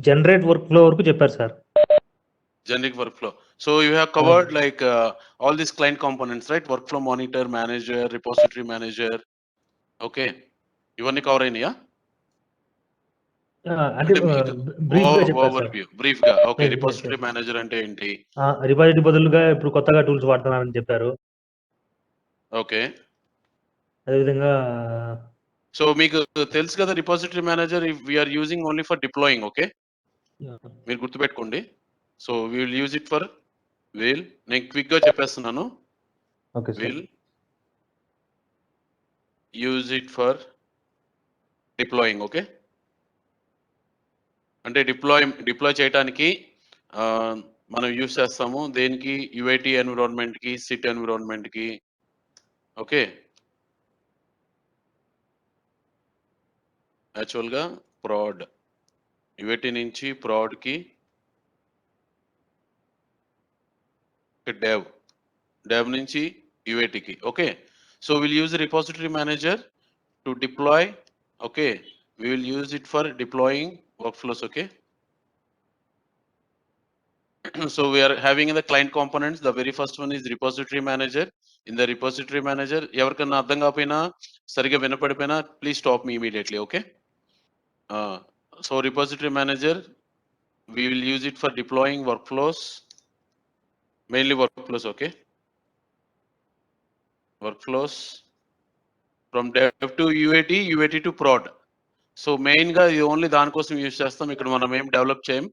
Generate workflow వరకు చెప్పారు sir. Generic workflow. So you have covered like all these client components, right? Workflow monitor, manager, repository manager. Okay. ఇవన్నీ cover అయినాయా? అంటే బ్రీఫ్‌గా చెప్పారు sir. Overview బ్రీఫ్‌గా. ఓకే. రిపోజిటరీ మేనేజర్ అంటే ఏంటి? రిపాజిటరీ బదులుగా ఇప్పుడు కొత్తగా టూల్స్ వాడుతున్నారని చెప్పారు. ఓకే. అదేవిధంగా సో మీకు తెలుసు కదా repository manager we are using only for deploying. Okay. మీరు గుర్తుపెట్టుకోండి. So we will use it for నేను క్విక్ గా చెప్పేస్తున్నాను. Okay sir. Will use it for deploying. Okay. అంటే డిప్లాయ్ చేయడానికి మనం యూజ్ చేస్తాము దేనికి? యుఐటి ఎన్విరాన్మెంట్ కి, సిట్ ఎన్విరాన్మెంట్ కి. ఓకే. యాక్చువల్గా ప్రాడ్ యుఐటి నుంచి ప్రాడ్ కి డెవ్ నుంచి యుఐటికి. Okay. So will use repository manager to deploy. Okay. we will use it for deploying workflows. Okay. So we are having the client components. The very first one is repository manager. In the repository manager, ఎవరికన్నా అర్థం కాకపోయినా సరిగా వినపడిపోయినా please stop me immediately. Okay. So repository manager, we will use it for deploying workflows, mainly workflows. Okay. Workflows from dev to UAT, UAT to prod. So మెయిన్గా ఇది only దానికోసం use చేస్తాం. ఇక్కడ మనం ఏం డెవలప్ చేయం.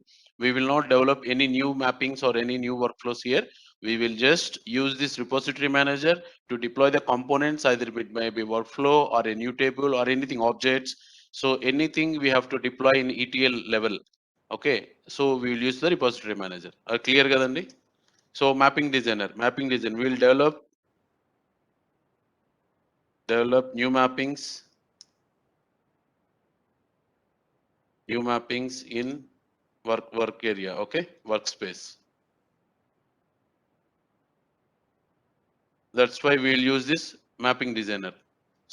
We will not develop any new mappings or any new workflows here. We will just use this repository manager to deploy the components, either it may be workflow or a new table or anything, objects. So anything we have to deploy in ETL level. Okay. So we will use the repository manager. Clear kadandi? So mapping designer, we will develop new mappings in work area. Okay. Workspace. That's why we will use this mapping designer.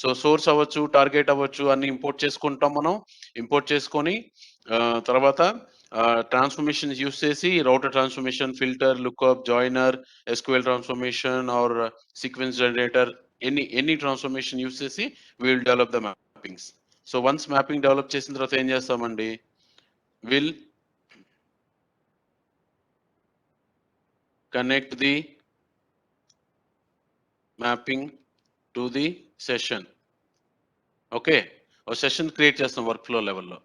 So source అవ్వచ్చు, target అవ్వచ్చు అన్ని import చేసుకుంటాం. మనం import చేసుకొని తర్వాత transformation use చేసి router transformation, filter, lookup, joiner, SQL transformation or sequence generator, any transformation use చేసి we will develop the mappings. So once mapping develop చేసిన తర్వాత ఏం చేస్తామండి? will connect the mapping to the session. Okay. ఒక session create చేస్తాం work flow లెవెల్లో.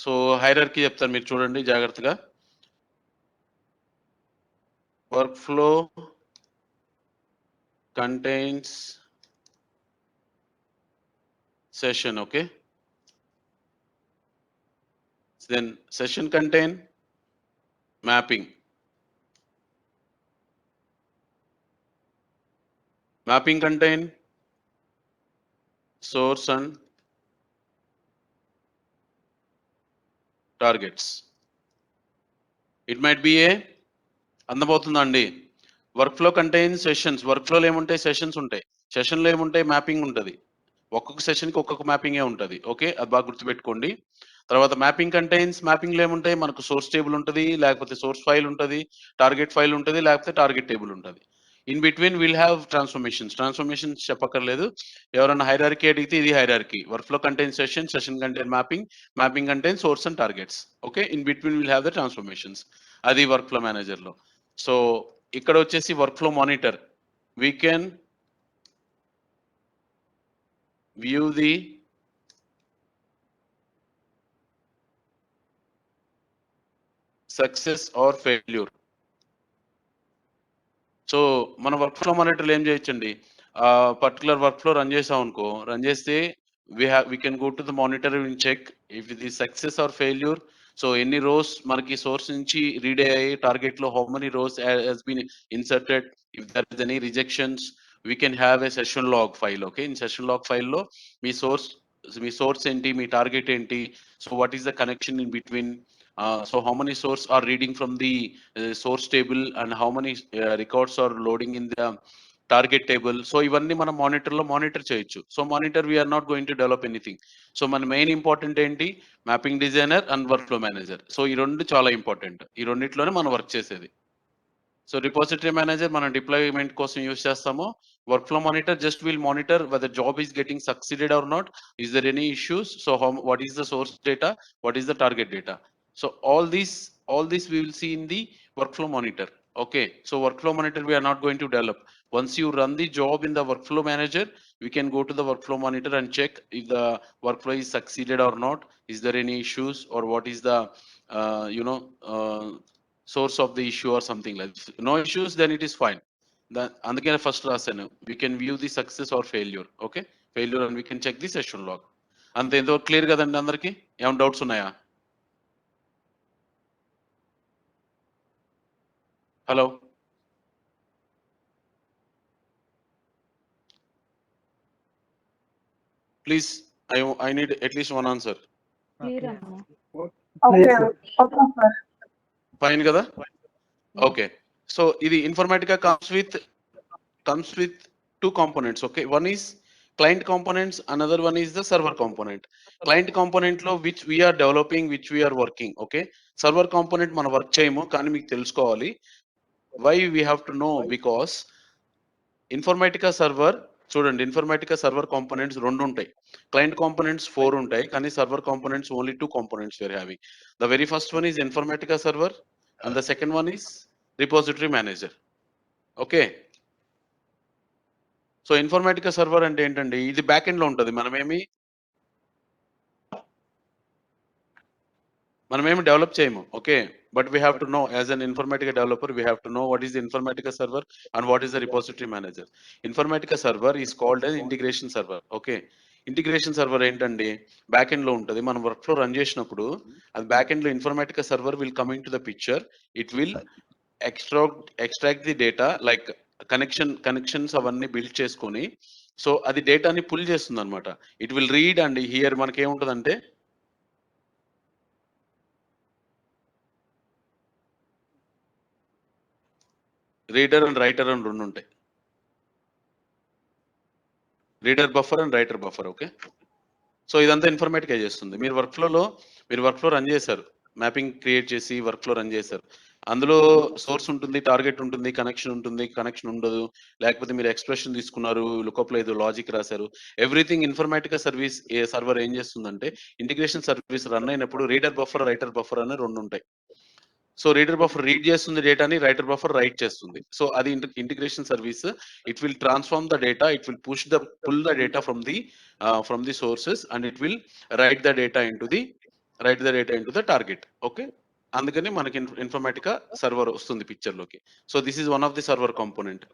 So hierarchy చెప్తాను, మీరు చూడండి జాగ్రత్తగా. Work flow contains session. Okay. Then session contain mapping. Mapping contain source and targets. It might be a అందబోతుందండి. Work flow contain sessions. Work ఫ్లోలో ఏముంటాయి? సెషన్స్ ఉంటాయి. సెషన్లో ఏముంటాయి? మ్యాపింగ్ ఉంటుంది. ఒక్కొక్క సెషన్కి ఒక్కొక్క మ్యాపింగే ఉంటుంది. ఓకే. అది బాగా గుర్తుపెట్టుకోండి. తర్వాత మ్యాపింగ్ కంటైన్స్, మ్యాపింగ్లో ఏముంటాయి? మనకు సోర్స్ టేబుల్ ఉంటుంది, లేకపోతే సోర్స్ ఫైల్ ఉంటుంది, టార్గెట్ ఫైల్ ఉంటుంది, లేకపోతే టార్గెట్ టేబుల్ ఉంటుంది. In between will have transformations చెప్పక్కర్లేదు. ఎవరైనా హైరార్కీ అడిగితే ఇది hierarchy. Work flow contain session, session contain mapping contain source and targets. Okay. In between will have the transformations. అది work flow మేనేజర్లో. So ఇక్కడ వచ్చేసి work flow monitor. We can view the success or failure. So మన work flow మానిటర్లో ఏం చేయొచ్చండి? Particular work flow run చేసాం అనుకో, run చేస్తే we can go to the monitor and check if it is success or failure. So ఎన్ని rose మనకి source నుంచి read అయ్యాయి, టార్గెట్ లో how many rose has been inserted. if there is any rejections, we can have a session log file. Okay. in session log file లో మీ source ఏంటి, మీ target ఏంటి, so what is the connection in between, so how many source are reading from the source table and how many records are loading in the target table. So ఇవన్నీ మనం మానిటర్లో monitor చేయొచ్చు. So monitor we're not going to develop anything. So మన main important ఏంటి, mapping designer and work flow manager. So ఈ రెండు చాలా important, ఈ రెండిట్లోనే మనం వర్క్ చేసేది. సో రిపోజిటరీ మేనేజర్ మనం డిప్లాయ్మెంట్ కోసం యూస్ చేస్తాము. Work flow monitor just will monitor whether job is getting succeeded or not, is there any issues, so what is the source data, what is the target data. So all this we will see in the workflow monitor. Okay, so workflow monitor we are not going to develop. Once you run the job in the workflow manager, we can go to the workflow monitor and check if the workflow is succeeded or not, is there any issues, or what is the source of the issue or something like this. No issues, then it is fine. అందుకే first రాశాను, we can view the success or failure. Okay, failure and we can check the session log. అంతే, ఎంతవరకు clear కదండి అందరికి? ఏమైనా doubts ఉన్నాయా? Hello, please, I need at least one answer. Fine కదా? Okay, so ఇది ఇన్ఫర్మాటికా comes with two components. Okay, one is client components, another one is the server component. Client component lo which we are developing, which we are working. Okay, server component మన work చేయము, కానీ మీకు తెలుసుకోవాలి. Why we have to know? Because Informatica server చూడండి, Informatica server components రెండు ఉంటాయి, client components 4 ఉంటాయి, కానీ server components only 2 components were having. The very first one is Informatica server and the second one is repository manager. Okay, so Informatica server అంటే ఏంటండి, ఇది back end లో ఉంటుంది. మనమేమి డెవలప్ చేయము. Okay, but we have to know as an Informatica developer, we have to know what is the Informatica server and what is the repository manager. Informatica server is called as integration server. Okay, integration server ఏంటండి, back end లో ఉంటుంది. మనం work flow run చేసినప్పుడు అది back end లో Informatica server will coming to the picture. It will extract the data, like connections అవన్నీ build చేసుకొని, so అది డేటాని పుల్ చేస్తుంది అనమాట. It will read and here మనకి ఏముంటుందంటే రీడర్ అండ్ రైటర్ అని రెండు ఉంటాయి, reader buffer and writer buffer. Okay, so ఇదంతా ఇన్ఫర్మాటికా చేస్తుంది. మీరు వర్క్ ఫ్లో రన్ చేశారు, మ్యాపింగ్ క్రియేట్ చేసి వర్క్ ఫ్లో రన్ చేశారు. అందులో సోర్స్ ఉంటుంది, టార్గెట్ ఉంటుంది, కనెక్షన్ ఉంటుంది, కనెక్షన్ ఉండదు, లేకపోతే మీరు ఎక్స్ప్రెషన్ తీసుకున్నారు, లుకప్ లో ఏదో లాజిక్ రాశారు. ఎవ్రీథింగ్ ఇన్ఫర్మాటికా సర్వర్ ఏం చేస్తుందంటే, ఇంటిగ్రేషన్ సర్వీస్ రన్ అయినప్పుడు రీడర్ బఫర్, రైటర్ బఫర్ అని రెండు ఉంటాయి. సో రీడర్ బఫర్ రీడ్ చేస్తుంది డేటాని, రైటర్ బఫర్ రైట్ చేస్తుంది. సో అది integration service. It will transform the data, it will pull the data from the sources and it will write the data into the target. Okay, అందుకని మనకి Informatica server వస్తుంది picture లోకి. So this is one of the server component.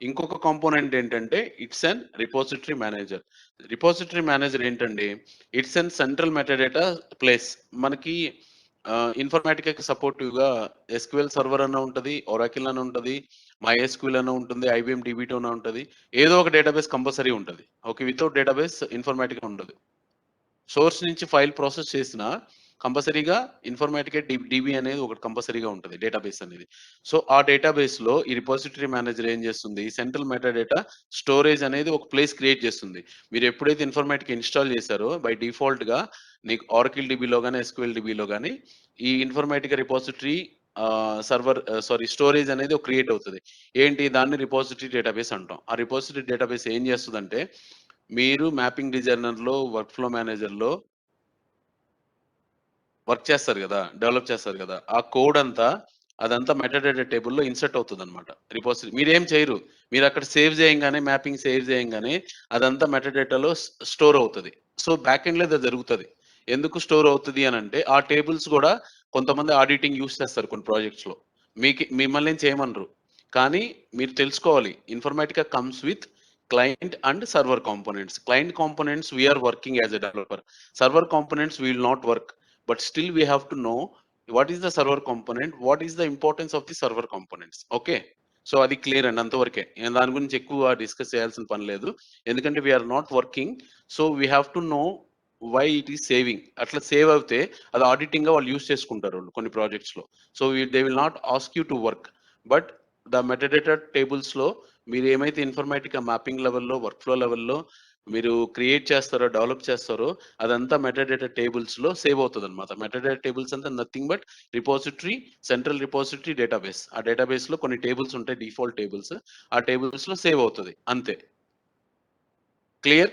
ఇంకొక component ఏంటంటే it's an repository manager. Repository manager ఏంటండి, it's an central metadata place. మనకి ఇన్ఫర్మాటికాకి supportive గా ఎస్క్యూఎల్ సర్వర్ అన్న ఉంటుంది, ఒరాకిల్ అని ఉంటుంది, MySQL అన్న ఉంటుంది, IBM DB2 అన్న ఉంటుంది, ఏదో ఒక డేటాబేస్ కంపల్సరీ ఉంటుంది. ఓకే, వితౌట్ డేటాబేస్ ఇన్ఫర్మాటికా ఉండదు. సోర్స్ నుంచి ఫైల్ ప్రాసెస్ చేసిన కంపల్సరీగా ఇన్ఫర్మాటికా డిబి అనేది ఒకటి కంపల్సరీగా ఉంటుంది, డేటాబేస్ అనేది. సో ఆ డేటాబేస్ లో ఈ రిపోజిటరీ మేనేజర్ ఏం చేస్తుంది, సెంట్రల్ మెటాడేటా స్టోరేజ్ అనేది ఒక ప్లేస్ క్రియేట్ చేస్తుంది. మీరు ఎప్పుడైతే ఇన్ఫర్మాటికా ఇన్స్టాల్ చేశారో బై డిఫాల్ట్ గా నీకు ఆరకిల్ డిబిలో కానీ SQL డిబిలో కానీ ఈ ఇన్ఫర్మాటికా రిపోజిటరీ స్టోరేజ్ అనేది ఒక క్రియేట్ అవుతుంది. ఏంటి, దాన్ని రిపోజిటరీ డేటాబేస్ అంటాం. ఆ రిపోజిటరీ డేటాబేస్ ఏం చేస్తుందంటే, మీరు మ్యాపింగ్ డిజైనర్ లో, వర్క్ ఫ్లో మేనేజర్ లో వర్క్ చేస్తారు కదా, డెవలప్ చేస్తారు కదా, ఆ కోడ్ అదంతా మెటాడేటా టేబుల్లో ఇన్సర్ట్ అవుతుంది అనమాట. రిపోజిటరీ మీరేం చేయరు, మీరు అక్కడ మ్యాపింగ్ సేవ్ చేయంగానే అదంతా మెటాడేటాలో స్టోర్ అవుతుంది. సో బ్యాక్ ఎండ్ లో అది జరుగుతుంది. ఎందుకు స్టోర్ అవుతుంది అని అంటే, ఆ టేబుల్స్ కూడా కొంతమంది ఆడిటింగ్ యూస్ చేస్తారు కొన్ని ప్రాజెక్ట్స్ లో, మిమ్మల్ని ఏం చేయమనరు. కానీ మీరు తెలుసుకోవాలి, Informatica comes with client and server components. Client components we are working as a developer, server components we will not work, but still we have to know what is the server component, what is the importance of the server components. Okay, so అది clear అండి, అంతవరకే. దాని గురించి ఎక్కువ discuss చేయాల్సిన పని లేదు, ఎందుకంటే we're not working. So we have to know why it is saving. అట్లా సేవ్ అవుతే అది ఆడిటింగ్ గా వాళ్ళు యూస్ చేసుకుంటారు వాళ్ళు కొన్ని ప్రాజెక్ట్స్ లో. So they will not ask you to work, but the metadata tables లో మీరు ఏమైతే ఇన్ఫర్మేటికా మ్యాపింగ్ లెవెల్లో వర్క్ ఫ్లో లెవెల్లో మీరు క్రియేట్ చేస్తారో డెవలప్ చేస్తారో అదంతా మెటాడేటా టేబుల్స్ లో సేవ్ అవుతుంది అనమాట. మెటాడేటా టేబుల్స్ అంతా nothing but repository, central repository, database. ఆ డేటాబేస్ లో కొన్ని టేబుల్స్ ఉంటాయి, డిఫాల్ట్ టేబుల్స్. ఆ టేబుల్స్ లో సేవ్ అవుతుంది అంతే. క్లియర్?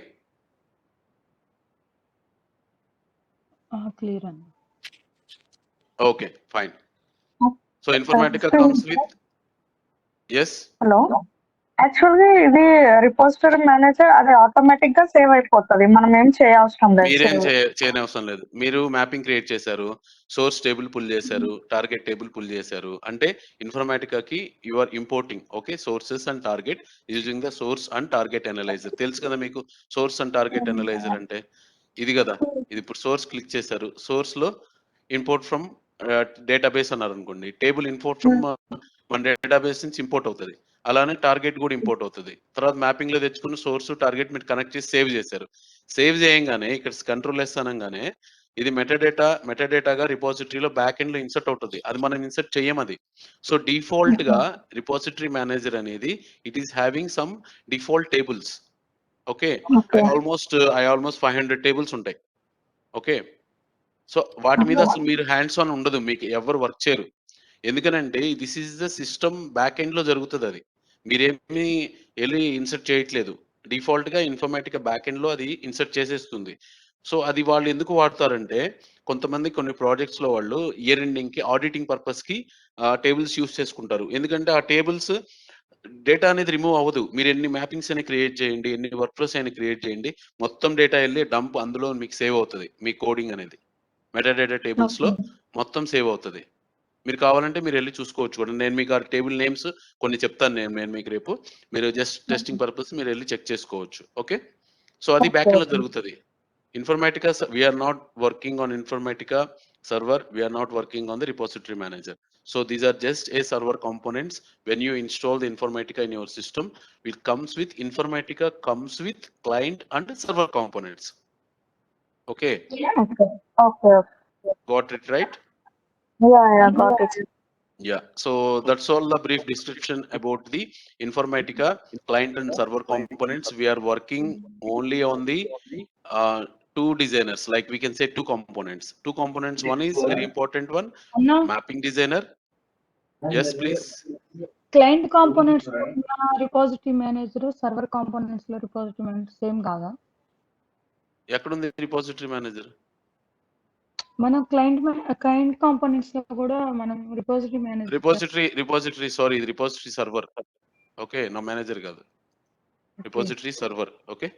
క్లియర్ అండి. Okay, fine. So Informatica comes with hello, యాక్చువల్గా ఇది రిపోజిటరీ మేనేజర్ అది ఆటోమేటిక్ గా సేవ్ అయిపోతుంది, మనం ఏం చేయవసరం లేదు. మీరేం చేయనవసరం లేదు. మీరు మ్యాపింగ్ క్రియేట్ చేశారు, సోర్స్ టేబుల్ పుల్ చేశారు, టార్గెట్ టేబుల్ పుల్ చేశారు అంటే ఇన్ఫర్మేటికాకి you are importing okay sources and target using the source and target analyser. తెలుసు కదా మీకు సోర్స్ అండ్ టార్గెట్ అనలైజర్ అంటే ఇది కదా. ఇది ఇప్పుడు సోర్స్ క్లిక్ చేశారు, సోర్స్ లో ఇంపోర్ట్ ఫ్రమ్ డేటాబేస్ అన్నారు అనుకోండి, టేబుల్ ఇంపోర్ట్ ఫ్రమ్ మన డేటాబేస్ నుంచి ఇంపోర్ట్ అవుతుంది. అలానే టార్గెట్ కూడా ఇంపోర్ట్ అవుతుంది. తర్వాత మ్యాపింగ్ లో తెచ్చుకున్న సోర్స్ టార్గెట్ మీరు కనెక్ట్ చేసి సేవ్ చేశారు. సేవ్ చేయంగానే ఇక్కడ కంట్రోల్ ఎస్ అనగానే ఇది మెటాడేటాగా రిపోజిటరీలో బ్యాక్ ఎండ్ లో ఇన్సర్ట్ అవుతుంది. అది మనం ఇన్సర్ట్ చెయ్యం అది. సో డిఫాల్ట్ గా రిపోజిటరీ మేనేజర్ అనేది it is having some default tables. Okay, I almost 500 tables ఉంటాయి. ఓకే, సో వాటి మీద అసలు మీరు హ్యాండ్స్ ఆన్ ఉండదు, మీకు ఎవరు వర్క్ చేయరు. ఎందుకనంటే this is the system back end లో జరుగుతుంది. అది మీరేమి వెళ్ళి ఇన్సర్ట్ చేయట్లేదు. డిఫాల్ట్ గా ఇన్ఫర్మేటికా బ్యాక్ ఎండ్ లో అది ఇన్సర్ట్ చేసేస్తుంది. సో అది వాళ్ళు ఎందుకు వాడతారంటే కొంతమంది కొన్ని ప్రాజెక్ట్స్ లో వాళ్ళు ఇయర్ ఎండింగ్ కి ఆడిటింగ్ పర్పస్ కి టేబుల్స్ యూస్ చేసుకుంటారు. ఎందుకంటే ఆ టేబుల్స్ డేటా అనేది రిమూవ్ అవ్వదు. మీరు ఎన్ని మ్యాపింగ్స్ అయినా క్రియేట్ చేయండి, ఎన్ని వర్క్ ఫ్లోస్ అయినా క్రియేట్ చేయండి, మొత్తం డేటా వెళ్ళి డంప్ అందులో మీకు సేవ్ అవుతుంది. మీ కోడింగ్ అనేది మెటాడేటా టేబుల్స్ లో మొత్తం సేవ్ అవుతుంది. మీరు కావాలంటే మీరు వెళ్ళి చూసుకోవచ్చు కూడా. నేను మీకు ఆ టేబుల్ నేమ్స్ కొన్ని చెప్తాను, నేను మీకు రేపు. మీరు జస్ట్ టెస్టింగ్ పర్పస్ మీరు వెళ్ళి చెక్ చేసుకోవచ్చు. ఓకే, సో అది బ్యాక్ ఎండ్ లో జరుగుతుంది. Informatica, we are not working on Informatica server. We are not working on the repository manager. So these are just a server components. When you install the Informatica in your system, it comes with Informatica comes with client and server components. Okay. Okay. Got it right? Yeah, got it. Yeah. So that's all the brief description about the Informatica client and server components. We are working only on the two designers, like we can say two components. One is very important one, mapping designer. Yes, please. Client components repository manager, server components లో repository manager same కాదా? ఎక్కడుంది repository manager? మనం client components లో కూడా మనం repository manager repository sorry, ఇది repository server. Okay, నా manager కాదు, repository server. Okay,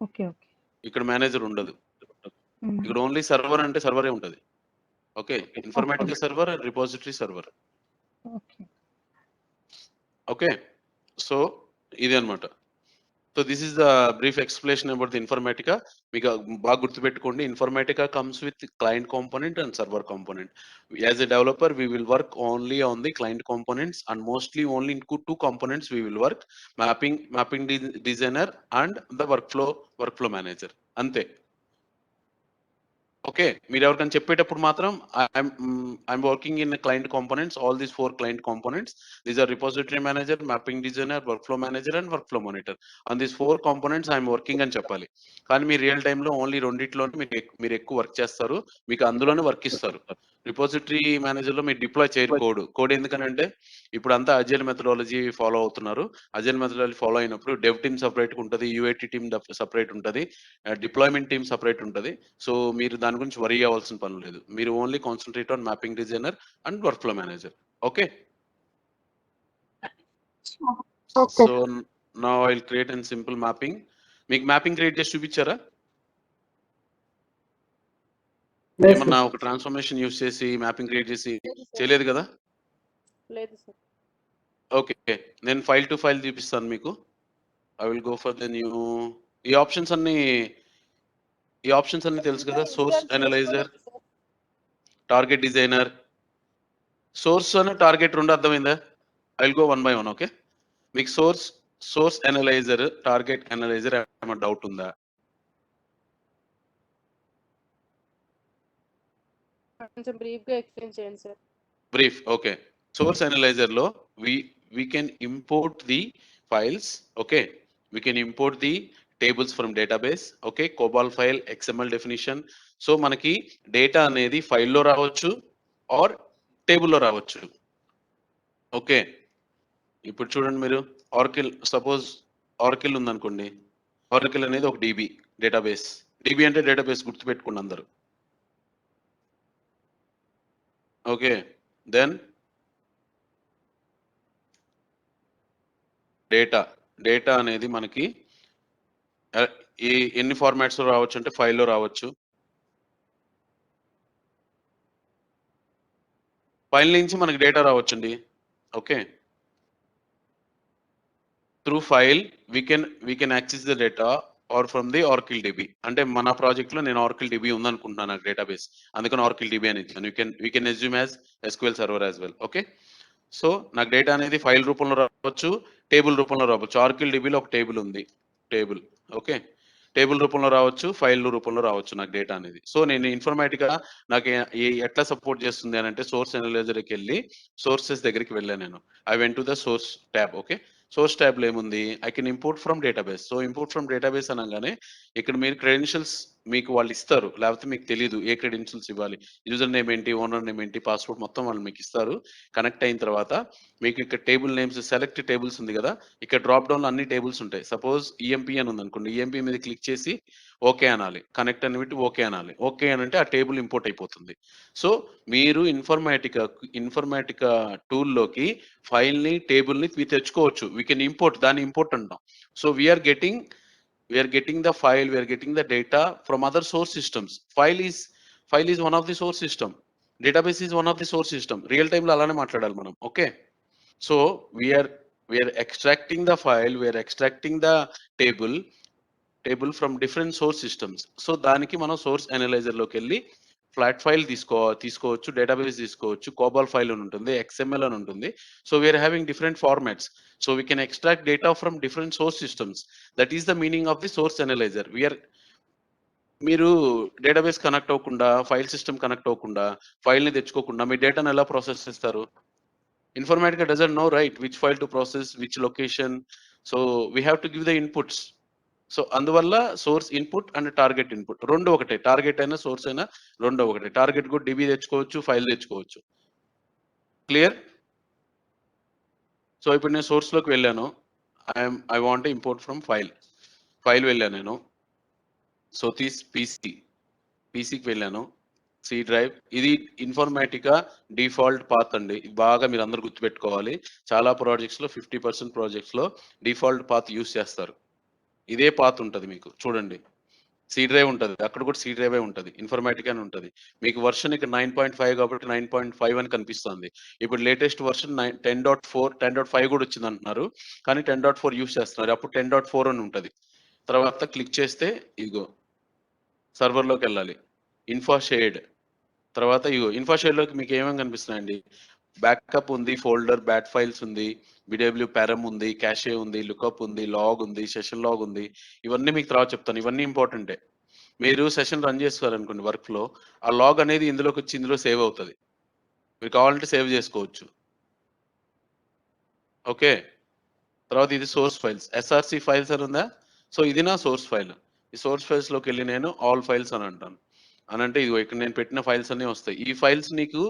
okay okay. ఇక్కడ మేనేజర్ ఉండదు. ఇక్కడ ఓన్లీ సర్వర్ అంటే సర్వరే ఉంటుంది. Okay, Informatica server, repository server. Okay, so ఇది అన్నమాట. So this is the brief explanation about the Informatica. మీకు బాగా గుర్తుపెట్టుకోండి, Informatica comes with client component and server component. As a developer we will work only on the client components and mostly only in two components we will work, mapping designer and the workflow manager. అంతే. Okay, మీరు ఎవరికైనా చెప్పేటప్పుడు మాత్రం I'm working in client components, all these 4 client components. These are repository manager, mapping designer, workflow manager and workflow monitor. On these 4 components I'm working అని చెప్పాలి. కానీ మీరు real టైంలో ఓన్లీ రెండిట్లోనే మీరు ఎక్కువ వర్క్ చేస్తారు, మీకు అందులోనే వర్క్ ఇస్తారు. రిపోజిటరీ మేనేజర్లో మీరు డిప్లాయ్ చేయరు కోడ్ ఎందుకనంటే ఇప్పుడు అంతా అజైల్ మెథడాలజీ ఫాలో అవుతున్నారు. అజైల్ మెథడాలజీ ఫాలో అయినప్పుడు డెవ్ టీమ్ సపరేట్ ఉంటుంది, యూఐటీ టీమ్ సపరేట్ ఉంటుంది, డిప్లాయ్మెంట్ టీమ్ సపరేట్ ఉంటుంది. సో మీరు దాని గురించి వరీ అవ్వాల్సిన పని లేదు. మీరు only concentrate on mapping designer and work flow manager. Okay, so now I will create and simple mapping. మీకు మ్యాపింగ్ క్రియేట్ చేసి చూపించారా? ఏమన్నా ఒక ట్రాన్స్ఫర్మేషన్ యూస్ చేసి మ్యాపింగ్ క్రియేట్ చేసి చేయలేదు కదా? లేదు సార్. ఓకే, నేను ఫైల్ టు ఫైల్ చూపిస్తాను మీకు. I will go for the new. ఈ ఆప్షన్స్ అన్ని తెలుసు కదా, source analyser, target designer. Source అని టార్గెట్ రెండు అర్థమైందా? I will go one by one. Okay, మీకు సోర్స్ అనలైజర్, టార్గెట్ అనలైజర్ ఏమైనా డౌట్ ఉందా? కొంచెం బ్రీఫ్ గా ఎక్స్ప్లెయిన్ చేయండి sir. Brief. Okay, source analyser లో we can import the files. Okay, we can import the tables from database. Okay, COBOL file, XML definition. So మనకి data అనేది ఫైల్లో రావచ్చు ఆర్ టేబుల్లో రావచ్చు. ఓకే, ఇప్పుడు చూడండి మీరు ఆర్కిల్, సపోజ్ ఆర్కిల్ ఉందనుకోండి. ఆర్కిల్ అనేది ఒక డిబి డేటాబేస్. డిబి అంటే డేటాబేస్, గుర్తుపెట్టుకోండి అందరూ. ఓకే, దెన్ డేటా అనేది మనకి ఎన్ని ఫార్మాట్స్ లో రావచ్చు అంటే ఫైల్లో రావచ్చు. ఫైల్ నుంచి మనకి డేటా రావచ్చండి. Okay, through file we can access the data or from the Oracle DB. అంటే మన ప్రాజెక్ట్ లో నేను ఆర్కిల్ డిబి ఉందనుకుంటున్నాను, నాకు డేటాబేస్, అందుకని ఆర్కిల్ డిబి అని ఇచ్చాను. We can assume as SQL server as well. Okay, so నాకు డేటా అనేది ఫైల్ రూపంలో రావచ్చు, టేబుల్ రూపంలో రావచ్చు. ఆర్కిల్ డిబిలో ఒక టేబుల్ ఉంది, టేబుల్. ఓకే, టేబుల్ రూపంలో రావచ్చు, ఫైల్ రూపంలో రావచ్చు నాకు డేటా అనేది. సో నేను ఇన్ఫర్మేటిక్ గా నాకు ఎట్లా సపోర్ట్ చేస్తుంది అని అంటే, సోర్స్ ఎనలైజర్కి వెళ్ళి సోర్సెస్ దగ్గరికి వెళ్ళాను నేను. I went to the source tab. Okay, source tab లో ఏముంది, I can import from database. So import from database అనగానే ఇక్కడ మీరు క్రెడెన్షియల్స్ మీకు వాళ్ళు ఇస్తారు, లేకపోతే మీకు తెలియదు ఏ క్రెడెన్షియల్స్ ఇవ్వాలి. యూజర్ నేమ్ ఏంటి, ఓనర్ నేమ్ ఏంటి, పాస్వర్డ్ మొత్తం వాళ్ళు మీకు ఇస్తారు. కనెక్ట్ అయిన తర్వాత మీకు ఇక్కడ టేబుల్ నేమ్స్, సెలెక్ట్ టేబుల్స్ ఉంది కదా, ఇక్కడ డ్రాప్ డౌన్ లో అన్ని టేబుల్స్ ఉంటాయి. సపోజ్ ఈఎంపీ అని ఉంది అనుకోండి, ఈఎంపీ మీద క్లిక్ చేసి ఓకే అనాలి, కనెక్ట్ అని పెట్టి ఓకే అనాలి. ఓకే అని అంటే ఆ టేబుల్ ఇంపోర్ట్ అయిపోతుంది. సో మీరు ఇన్ఫర్మేటికా టూల్లోకి ఫైల్ని, టేబుల్ని మీరు తెచ్చుకోవచ్చు. వీ కెన్ ఇంపోర్ట్, దాన్ని ఇంపోర్ట్ అంటాం. So we're getting the file, we are getting the data from other source systems. File is one of the source system, database is one of the source system. Real time లో అలానే మాట్లాడాలి మనం. Okay, so we are extracting the file, we are extracting the table from different source systems. So దానికి మనం source analyser లోకి వెళ్ళి flat file తీసుకోవచ్చు, database తీసుకోవచ్చు, కోబాల్ ఫైల్ అని ఉంటుంది, XML అని ఉంటుంది. So we're having different formats. So we can extract data from different source systems. That is the meaning of the source analyser. మీరు డేటాబేస్ కనెక్ట్ అవ్వకుండా, ఫైల్ సిస్టమ్ కనెక్ట్ అవ్వకుండా, ఫైల్ని తెచ్చుకోకుండా మీ డేటాను ఎలా ప్రాసెస్ చేస్తారు? Informatica doesn't know, right, which file to process, which location. So we have to give the inputs. So అందువల్ల source input and target input రెండు ఒకటే. టార్గెట్ అయినా సోర్స్ అయినా రెండు ఒకటే. టార్గెట్ కూడా డిబి తెచ్చుకోవచ్చు, ఫైల్ తెచ్చుకోవచ్చు. క్లియర్? సో ఇప్పుడు నేను సోర్స్ లోకి వెళ్ళాను, I want import from file వెళ్ళాను నేను. సో పీసీకి వెళ్ళాను, సి డ్రైవ్. ఇది ఇన్ఫర్మేటికా డిఫాల్ట్ పాత్ అండి. ఇది బాగా మీరు అందరు గుర్తుపెట్టుకోవాలి. చాలా ప్రాజెక్ట్స్ లో 50% ప్రాజెక్ట్స్ లో డిఫాల్ట్ పాత్ యూస్ చేస్తారు. ఇదే పాత్ ఉంటుంది మీకు, చూడండి. సి డ్రైవ్ ఉంటుంది, అక్కడ కూడా సి డ్రైవే ఉంటుంది, ఇన్ఫర్మేటిక్ అని ఉంటుంది. మీకు వర్షన్ ఇక్కడ 9.5 కాబట్టి 9.5 అని కనిపిస్తుంది. ఇప్పుడు లేటెస్ట్ వర్షన్ 10.4, 10.5 కూడా వచ్చింది అంటున్నారు, కానీ 10.4 యూస్ చేస్తున్నారు. అప్పుడు 10.4 అని ఉంటుంది. తర్వాత క్లిక్ చేస్తే ఇదిగో సర్వర్లోకి వెళ్ళాలి, ఇన్ఫాషేడ్. తర్వాత ఇగో ఇన్ఫాషేడ్లోకి మీకు ఏమేమి కనిపిస్తున్నాయండి? బ్యాకప్ ఉంది, ఫోల్డర్, బ్యాట్ ఫైల్స్ ఉంది, బిడబ్ల్యూ పారమ్ ఉంది, క్యాషే ఉంది, లుకప్ ఉంది, లాగ్ ఉంది, సెషన్ లాగ్ ఉంది. ఇవన్నీ మీకు తర్వాత చెప్తాను. ఇవన్నీ ఇంపార్టెంటే. మీరు సెషన్ రన్ చేస్తారు అనుకోండి వర్క్ లో, ఆ లాగ్ అనేది ఇందులోకి వచ్చి ఇందులో సేవ్ అవుతుంది. మీరు కావాలంటే సేవ్ చేసుకోవచ్చు. ఓకే, తర్వాత ఇది సోర్స్ ఫైల్స్, ఎస్ఆర్సి ఫైల్స్ అని ఉందా? సో ఇది నా సోర్స్ ఫైల్. ఈ సోర్స్ ఫైల్స్ లోకి వెళ్ళి నేను ఆల్ ఫైల్స్ అని అంటాను. అని అంటే ఇదిగో ఇక్కడ నేను పెట్టిన ఫైల్స్ అన్నీ వస్తాయి. ఈ ఫైల్స్ నీకు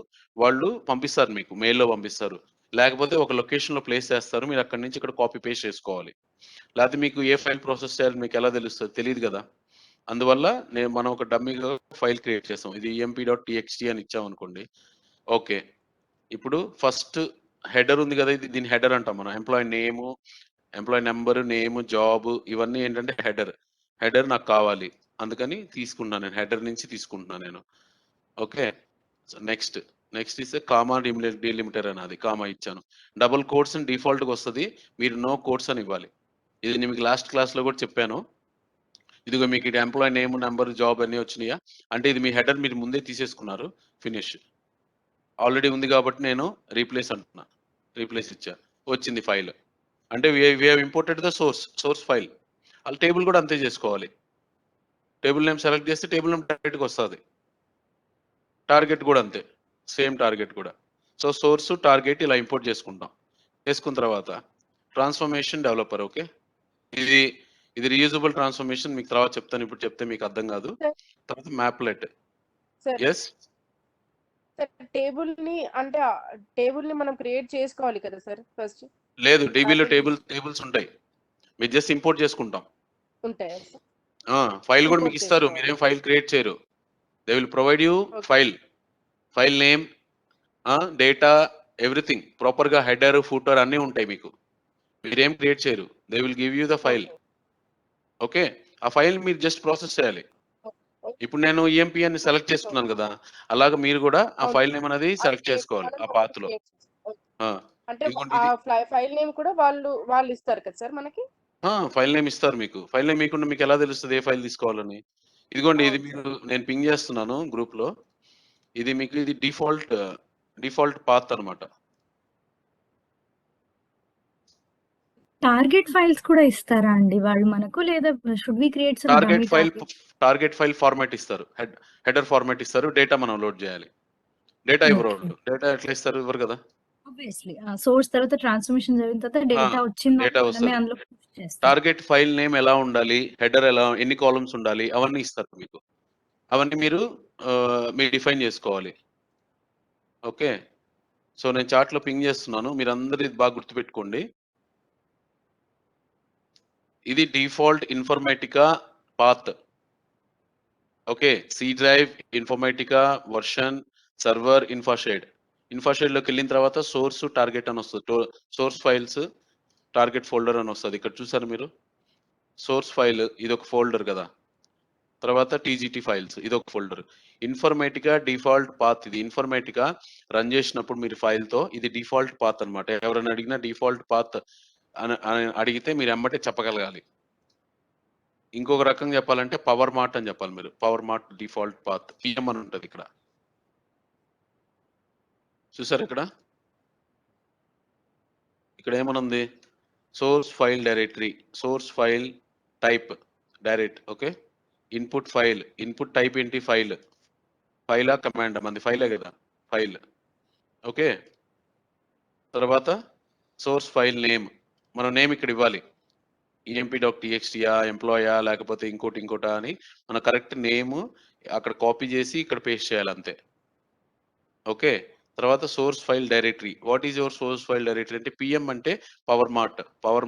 వాళ్ళు పంపిస్తారు, మీకు మెయిల్లో పంపిస్తారు, లేకపోతే ఒక లొకేషన్ లో ప్లేస్ చేస్తారు. మీరు అక్కడి నుంచి ఇక్కడ కాపీ పేస్ట్ చేసుకోవాలి. లేకపోతే మీకు ఏ ఫైల్ ప్రాసెస్ చేయాలి మీకు ఎలా తెలుస్తుంది? తెలియదు కదా. అందువల్ల మనం ఒక డమ్మీగా ఫైల్ క్రియేట్ చేస్తాం. ఇది emp.txt అని ఇచ్చాం అనుకోండి. ఓకే, ఇప్పుడు ఫస్ట్ హెడర్ ఉంది కదా, ఇది దీని హెడర్ అంటాం మనం. ఎంప్లాయీ నేము, ఎంప్లాయీ నెంబర్, నేమ్, జాబ్, ఇవన్నీ ఏంటంటే హెడర్ నాకు కావాలి, అందుకని తీసుకున్నాను నేను, హెడర్ నుంచి తీసుకుంటున్నాను నేను. ఓకే, నెక్స్ట్ ఇస్తే కామా డిలిమిటర్ అని, అది కామా ఇచ్చాను. డబుల్ కోట్స్ డిఫాల్ట్ గా వస్తుంది, మీరు నో కోట్స్ అని ఇవ్వాలి. ఇది మీకు లాస్ట్ క్లాస్ లో కూడా చెప్పాను. ఇదిగో మీకు ఇది ఎంప్లాయీ నేమ్, నెంబర్, జాబ్ అన్ని వచ్చినాయా అంటే ఇది మీ హెడర్ మీరు ముందే తీసేసుకున్నారు. ఫినిష్ ఆల్రెడీ ఉంది కాబట్టి నేను రీప్లేస్ అంటున్నా, రీప్లేస్ ఇచ్చా, వచ్చింది ఫైల్. అంటే we have imported the source file. వాళ్ళ టేబుల్ కూడా అంతే చేసుకోవాలి. టేబుల్ నేమ్ సెలెక్ట్ చేస్తే టేబుల్ నేమ్ డైరెక్ట్గా వస్తుంది. టార్గెట్ కూడా అంతే, సేమ్ టార్గెట్ కూడా. సో సోర్స్ టార్గెట్ ఇలా ఇంపోర్ట్ చేసుకుంటాం. చేసుకున్న తర్వాత ట్రాన్స్ఫర్మేషన్ డెవలపర్. ఓకే, ఇది రీయూజబుల్ ట్రాన్స్ఫర్మేషన్ మీకు తర్వాత చెప్తాను, ఇప్పుడు చెప్తే మీకు అర్థం కాదు. తర్వాత మ్యాప్లెట్. సార్ ఎస్ టేబుల్ ని అంటే టేబుల్ ని మనం క్రియేట్ చేసుకోవాలి కదా సార్ ఫస్ట్? లేదు, డీబీలో టేబుల్స్ ఉంటాయి, మీరు జస్ట్ ఇంపోర్ట్ చేసుకుంటాం. ఉంటాయా సార్? ఫైల్ కూడా Import మీకు ఇస్తారు, చేసుకోవాలి. మీరేం ఫైల్ క్రియేట్ చేయరు. They will provide you Okay. File name, data, everything proper గా, హెడర్ ఫూటర్ అన్నీ ఉంటాయి మీకు, మీరేం క్రియేట్ చేయరు. They will give you the file. Okay, ఆ ఫైల్ మీరు జస్ట్ ప్రాసెస్ చేయాలి. ఇప్పుడు నేను ఈఎంపీ అని సెలెక్ట్ చేసుకున్నాను కదా, అలాగా మీరు కూడా ఆ అవును. ఫైల్ నేమ్ అనేది సెలెక్ట్ చేసుకోవాలి ఆ పాత్ లో. అంటే ఇదిగోండి ఆ ఇది ఫైల్ నేమ్ కూడా వాళ్ళు ఇస్తారు కదా సార్ మనకి? ఫైల్ నేమ్ ఇస్తారు మీకు. ఫైల్ నేమ్ మీకుండా మీకు ఎలా తెలుస్తుంది ఏ ఫైల్ తీసుకోవాలని? ఇదిగోండి, ఇది అవును. మీరు, నేను పింగ్ చేస్తున్నాను గ్రూప్ లో, ఇది మీకు ఇది డిఫాల్ట్ పాత్ అన్నమాట. టార్గెట్ ఫైల్స్ కూడా ఇస్తారా అండి వాళ్ళు మనకు, లేదా should we create some dummy target file format ఇస్తారు, హెడర్ ఫార్మాట్ ఇస్తారు, డేటా మనం లోడ్ చేయాలి. డేటా ఇవ్వరు వాళ్ళు. డేటా ఎట్లా ఇస్తారు? ఇవ్వరు కదా. ఆబ్వియస్లీ సోర్స్ తర్వాత ట్రాన్స్ఫర్మేషన్ జరిగిన తర్వాత డేటా వచ్చింది డేటా మనమే వస్తుంది. అందులో push చేస్తాం. టార్గెట్ ఫైల్ నేమ్ ఎలా ఉండాలి, హెడర్ ఎలా, ఎన్ని కాలమ్స్ ఉండాలి, అవన్నీ ఇస్తారు మీకు. అవన్నీ మీరు డిఫైన్ చేసుకోవాలి. ఓకే, సో నేను చార్ట్ లో పింగ్ చేస్తున్నాను, మీరు అందరూ ఇది బాగా గుర్తుపెట్టుకోండి. ఇది default Informatica path. Okay, C drive, Informatica, version, server, ఇన్ఫాషేడ్ లోకి వెళ్ళిన తర్వాత సోర్స్, టార్గెట్ అని వస్తుంది. సోర్స్ ఫైల్స్, టార్గెట్ ఫోల్డర్ అని వస్తుంది. ఇక్కడ చూసారు మీరు, సోర్స్ ఫైల్ ఇది ఒక ఫోల్డర్ కదా, తర్వాత టీజీటీ ఫైల్స్ ఇది ఒక ఫోల్డర్. Informatica default path. ఇది ఇన్ఫర్మేటికా రన్ చేసినప్పుడు మీరు ఫైల్ తో, ఇది డిఫాల్ట్ పాత్ అన్నమాట. ఎవరైనా అడిగినా డిఫాల్ట్ పాత్ అని అడిగితే మీరు ఎమ్మటే చెప్పగలగాలి. ఇంకొక రకంగా చెప్పాలంటే పవర్ మార్ట్ అని చెప్పాలి మీరు. Power mart default path PM అని ఉంటుంది ఇక్కడ. చూసారు ఇక్కడ ఏమనుంది? Source file directory, source file type direct. Okay, input file, input type ఏంటి? ఫైలా కమాండ్? మంది ఫైలే కదా, ఫైల్. ఓకే, తర్వాత సోర్స్ ఫైల్ నేమ్, మనం నేమ్ ఇక్కడ ఇవ్వాలి. emp.txtయా, ఎంప్లాయా, లేకపోతే ఇంకోటా అని మన కరెక్ట్ నేమ్ అక్కడ కాపీ చేసి ఇక్కడ పేస్ట్ చేయాలి అంతే. ఓకే, తర్వాత source file directory. What is your source file directory అంటే పిఎం అంటే power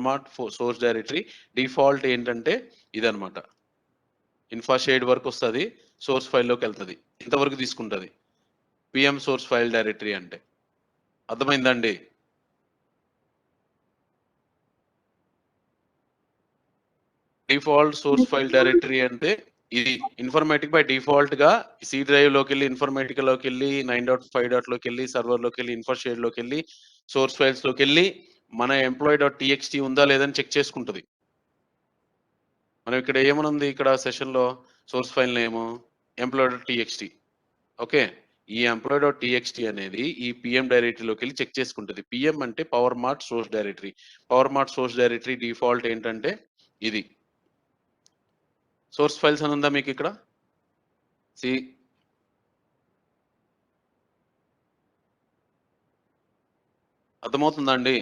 mart source directory. Default ఏంటంటే ఇదనమాట, ఇన్ఫాషేడ్ వరకు వస్తుంది, సోర్స్ ఫైల్లోకి వెళ్తుంది, ఇంతవరకు తీసుకుంటుంది పిఎం సోర్స్ ఫైల్ డైరెక్టరీ అంటే. అర్థమైందండి? డిఫాల్ట్ సోర్స్ ఫైల్ డైరెక్టరీ అంటే ఇది. ఇన్ఫర్మేటిక్ బై డిఫాల్ట్ గా సి డ్రైవ్ లోకి వెళ్ళి, ఇన్ఫర్మేటికా లోకి వెళ్ళి, 9.5 లోకి వెళ్ళి, సర్వర్ లోకి వెళ్ళి, ఇన్ఫర్షేడ్ లోకి వెళ్ళి, సోర్స్ ఫైల్స్ లోకి వెళ్ళి మన employee.txt ఉందా లేదని చెక్ చేసుకుంటుంది. మనం ఇక్కడ ఏమనుంది, ఇక్కడ సెషన్ లో source file name employee.txt. Okay, ఈ employee.txt అనేది ఈ పిఎం డైరెక్టరీలోకి వెళ్ళి చెక్ చేసుకుంటుంది. పిఎం అంటే power mart source directory. Power mart source directory default ఏంటంటే ఇది. సోర్స్ ఫైల్స్ అని ఉందా మీకు ఇక్కడ? అర్థమవుతుందా అండి?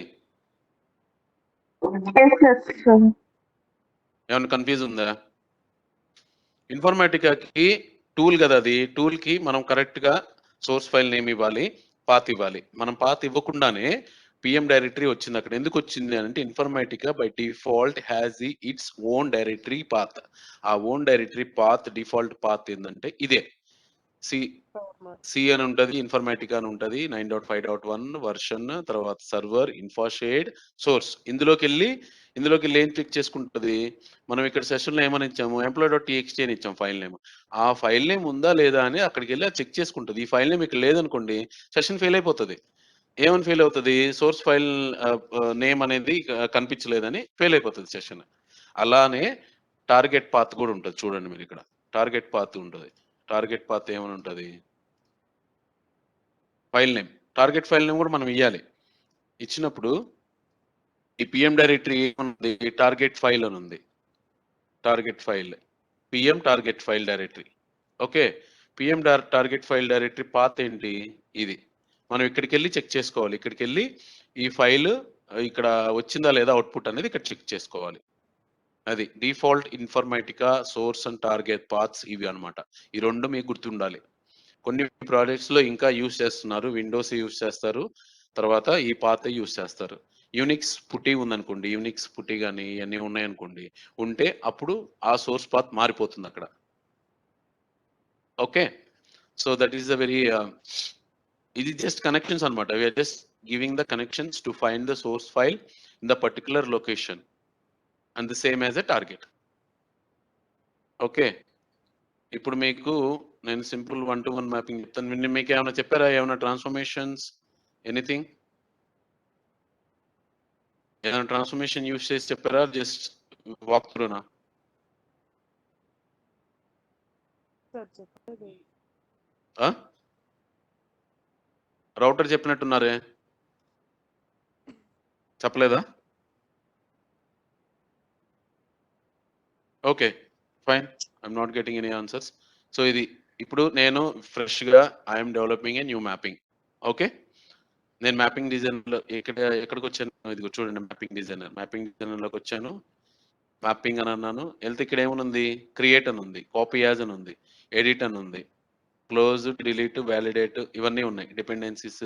ఏమైనా కన్ఫ్యూజ్ ఉందా? ఇన్ఫర్మేటికాకి టూల్ కదా, అది టూల్ కి మనం కరెక్ట్ గా సోర్స్ ఫైల్ నేమ్ ఇవ్వాలి, పాత్ ఇవ్వాలి. మనం పాత్ ఇవ్వకుండానే పిఎం డైరెక్టరీ వచ్చింది. అక్కడ ఎందుకు వచ్చింది అంటే Informatica by default has its own directory path. ఆ own directory path, default path ఏంటంటే ఇదే. సి అని ఉంటుంది, ఇన్ఫర్మేటికా అని ఉంటుంది, 9.5.1 వర్షన్, తర్వాత సర్వర్, ఇన్ఫాషేడ్, సోర్స్. ఇందులోకి వెళ్ళి ఏం క్లిక్ చేసుకుంటుంది? మనం ఇక్కడ సెషన్ లో ఏమని ఇచ్చాము? employee.txt అని ఇచ్చాం ఫైల్ నేమ్. ఆ ఫైల్ నేమ్ ఉందా లేదా అని అక్కడికి వెళ్ళి చెక్ చేసుకుంటుంది. ఈ ఫైల్ నేమ్ ఇక్కడ లేదనుకోండి, సెషన్ ఫెయిల్ అయిపోతుంది. ఏమని ఫెయిల్ అవుతుంది? సోర్స్ ఫైల్ నేమ్ అనేది కనిపించలేదని ఫెయిల్ అయిపోతుంది సెషన్. అలానే టార్గెట్ పాత్ కూడా ఉంటుంది. చూడండి మీరు ఇక్కడ టార్గెట్ పాత్ ఉంటుంది. టార్గెట్ పాత్ ఏమని ఉంటుంది? File name. Target file name కూడా మనం ఇవ్వాలి. ఇచ్చినప్పుడు ఈ పిఎం డైరెక్టరీ ఏముంది? టార్గెట్ ఫైల్ అని ఉంది. Target file, PM target file directory. Okay, PM target file directory path ఏంటి? ఇది. మనం ఇక్కడికి వెళ్ళి చెక్ చేసుకోవాలి. ఇక్కడికి వెళ్ళి ఈ ఫైల్ ఇక్కడ వచ్చిందా లేదా అవుట్పుట్ అనేది ఇక్కడ చెక్ చేసుకోవాలి. అది default Informatica source and target paths ఇవి అన్నమాట. ఈ రెండు మీకు గుర్తుండాలి. కొన్ని ప్రాజెక్ట్స్ లో ఇంకా యూస్ చేస్తున్నారు, విండోస్ యూస్ చేస్తారు, తర్వాత ఈ పాత్ యూస్ చేస్తారు. యూనిక్స్ పుట్టి ఉందనుకోండి, యూనిక్స్ పుట్టి కానీ ఇవన్నీ ఉన్నాయనుకోండి, ఉంటే అప్పుడు ఆ సోర్స్ పాత్ మారిపోతుంది అక్కడ. Okay, so that is the very ఇది జస్ట్ కనెక్షన్స్ అనమాట. We're just giving the connections to find the source file in the particular location and the same as a target. Okay, ఇప్పుడు మీకు నేను simple 1-to-1 mapping చెప్తాను. మీకు ఏమైనా చెప్పారా, ఏమైనా ట్రాన్స్ఫర్మేషన్స్, ఎనీథింగ్, ఏమైనా ట్రాన్స్ఫర్మేషన్ యూస్ చేసి చెప్పారా, జస్ట్ వాక్ త్రూనా? సార్ చెప్పలేదు. రౌటర్ చెప్పినట్టున్నారే, చెప్పలేదా? Okay fine, I'm not getting any answers. So ఇది ఇప్పుడు నేను ఫ్రెష్గా I'm developing a new mapping. Okay, నేను మ్యాపింగ్ డిజైనర్లో ఎక్కడికి వచ్చాను, ఇదిగో చూడండి, మ్యాపింగ్ డిజైనర్లోకి వచ్చాను. మ్యాపింగ్ అని అన్నాను, వెళ్తే ఇక్కడ ఏమనుంది, క్రియేట్ అని ఉంది, కాపీ యాజ్ అని ఉంది, ఎడిట్ అని ఉంది, క్లోజ్, డిలీట్, వ్యాలిడేట్ ఇవన్నీ ఉన్నాయి, డిపెండెన్సీస్.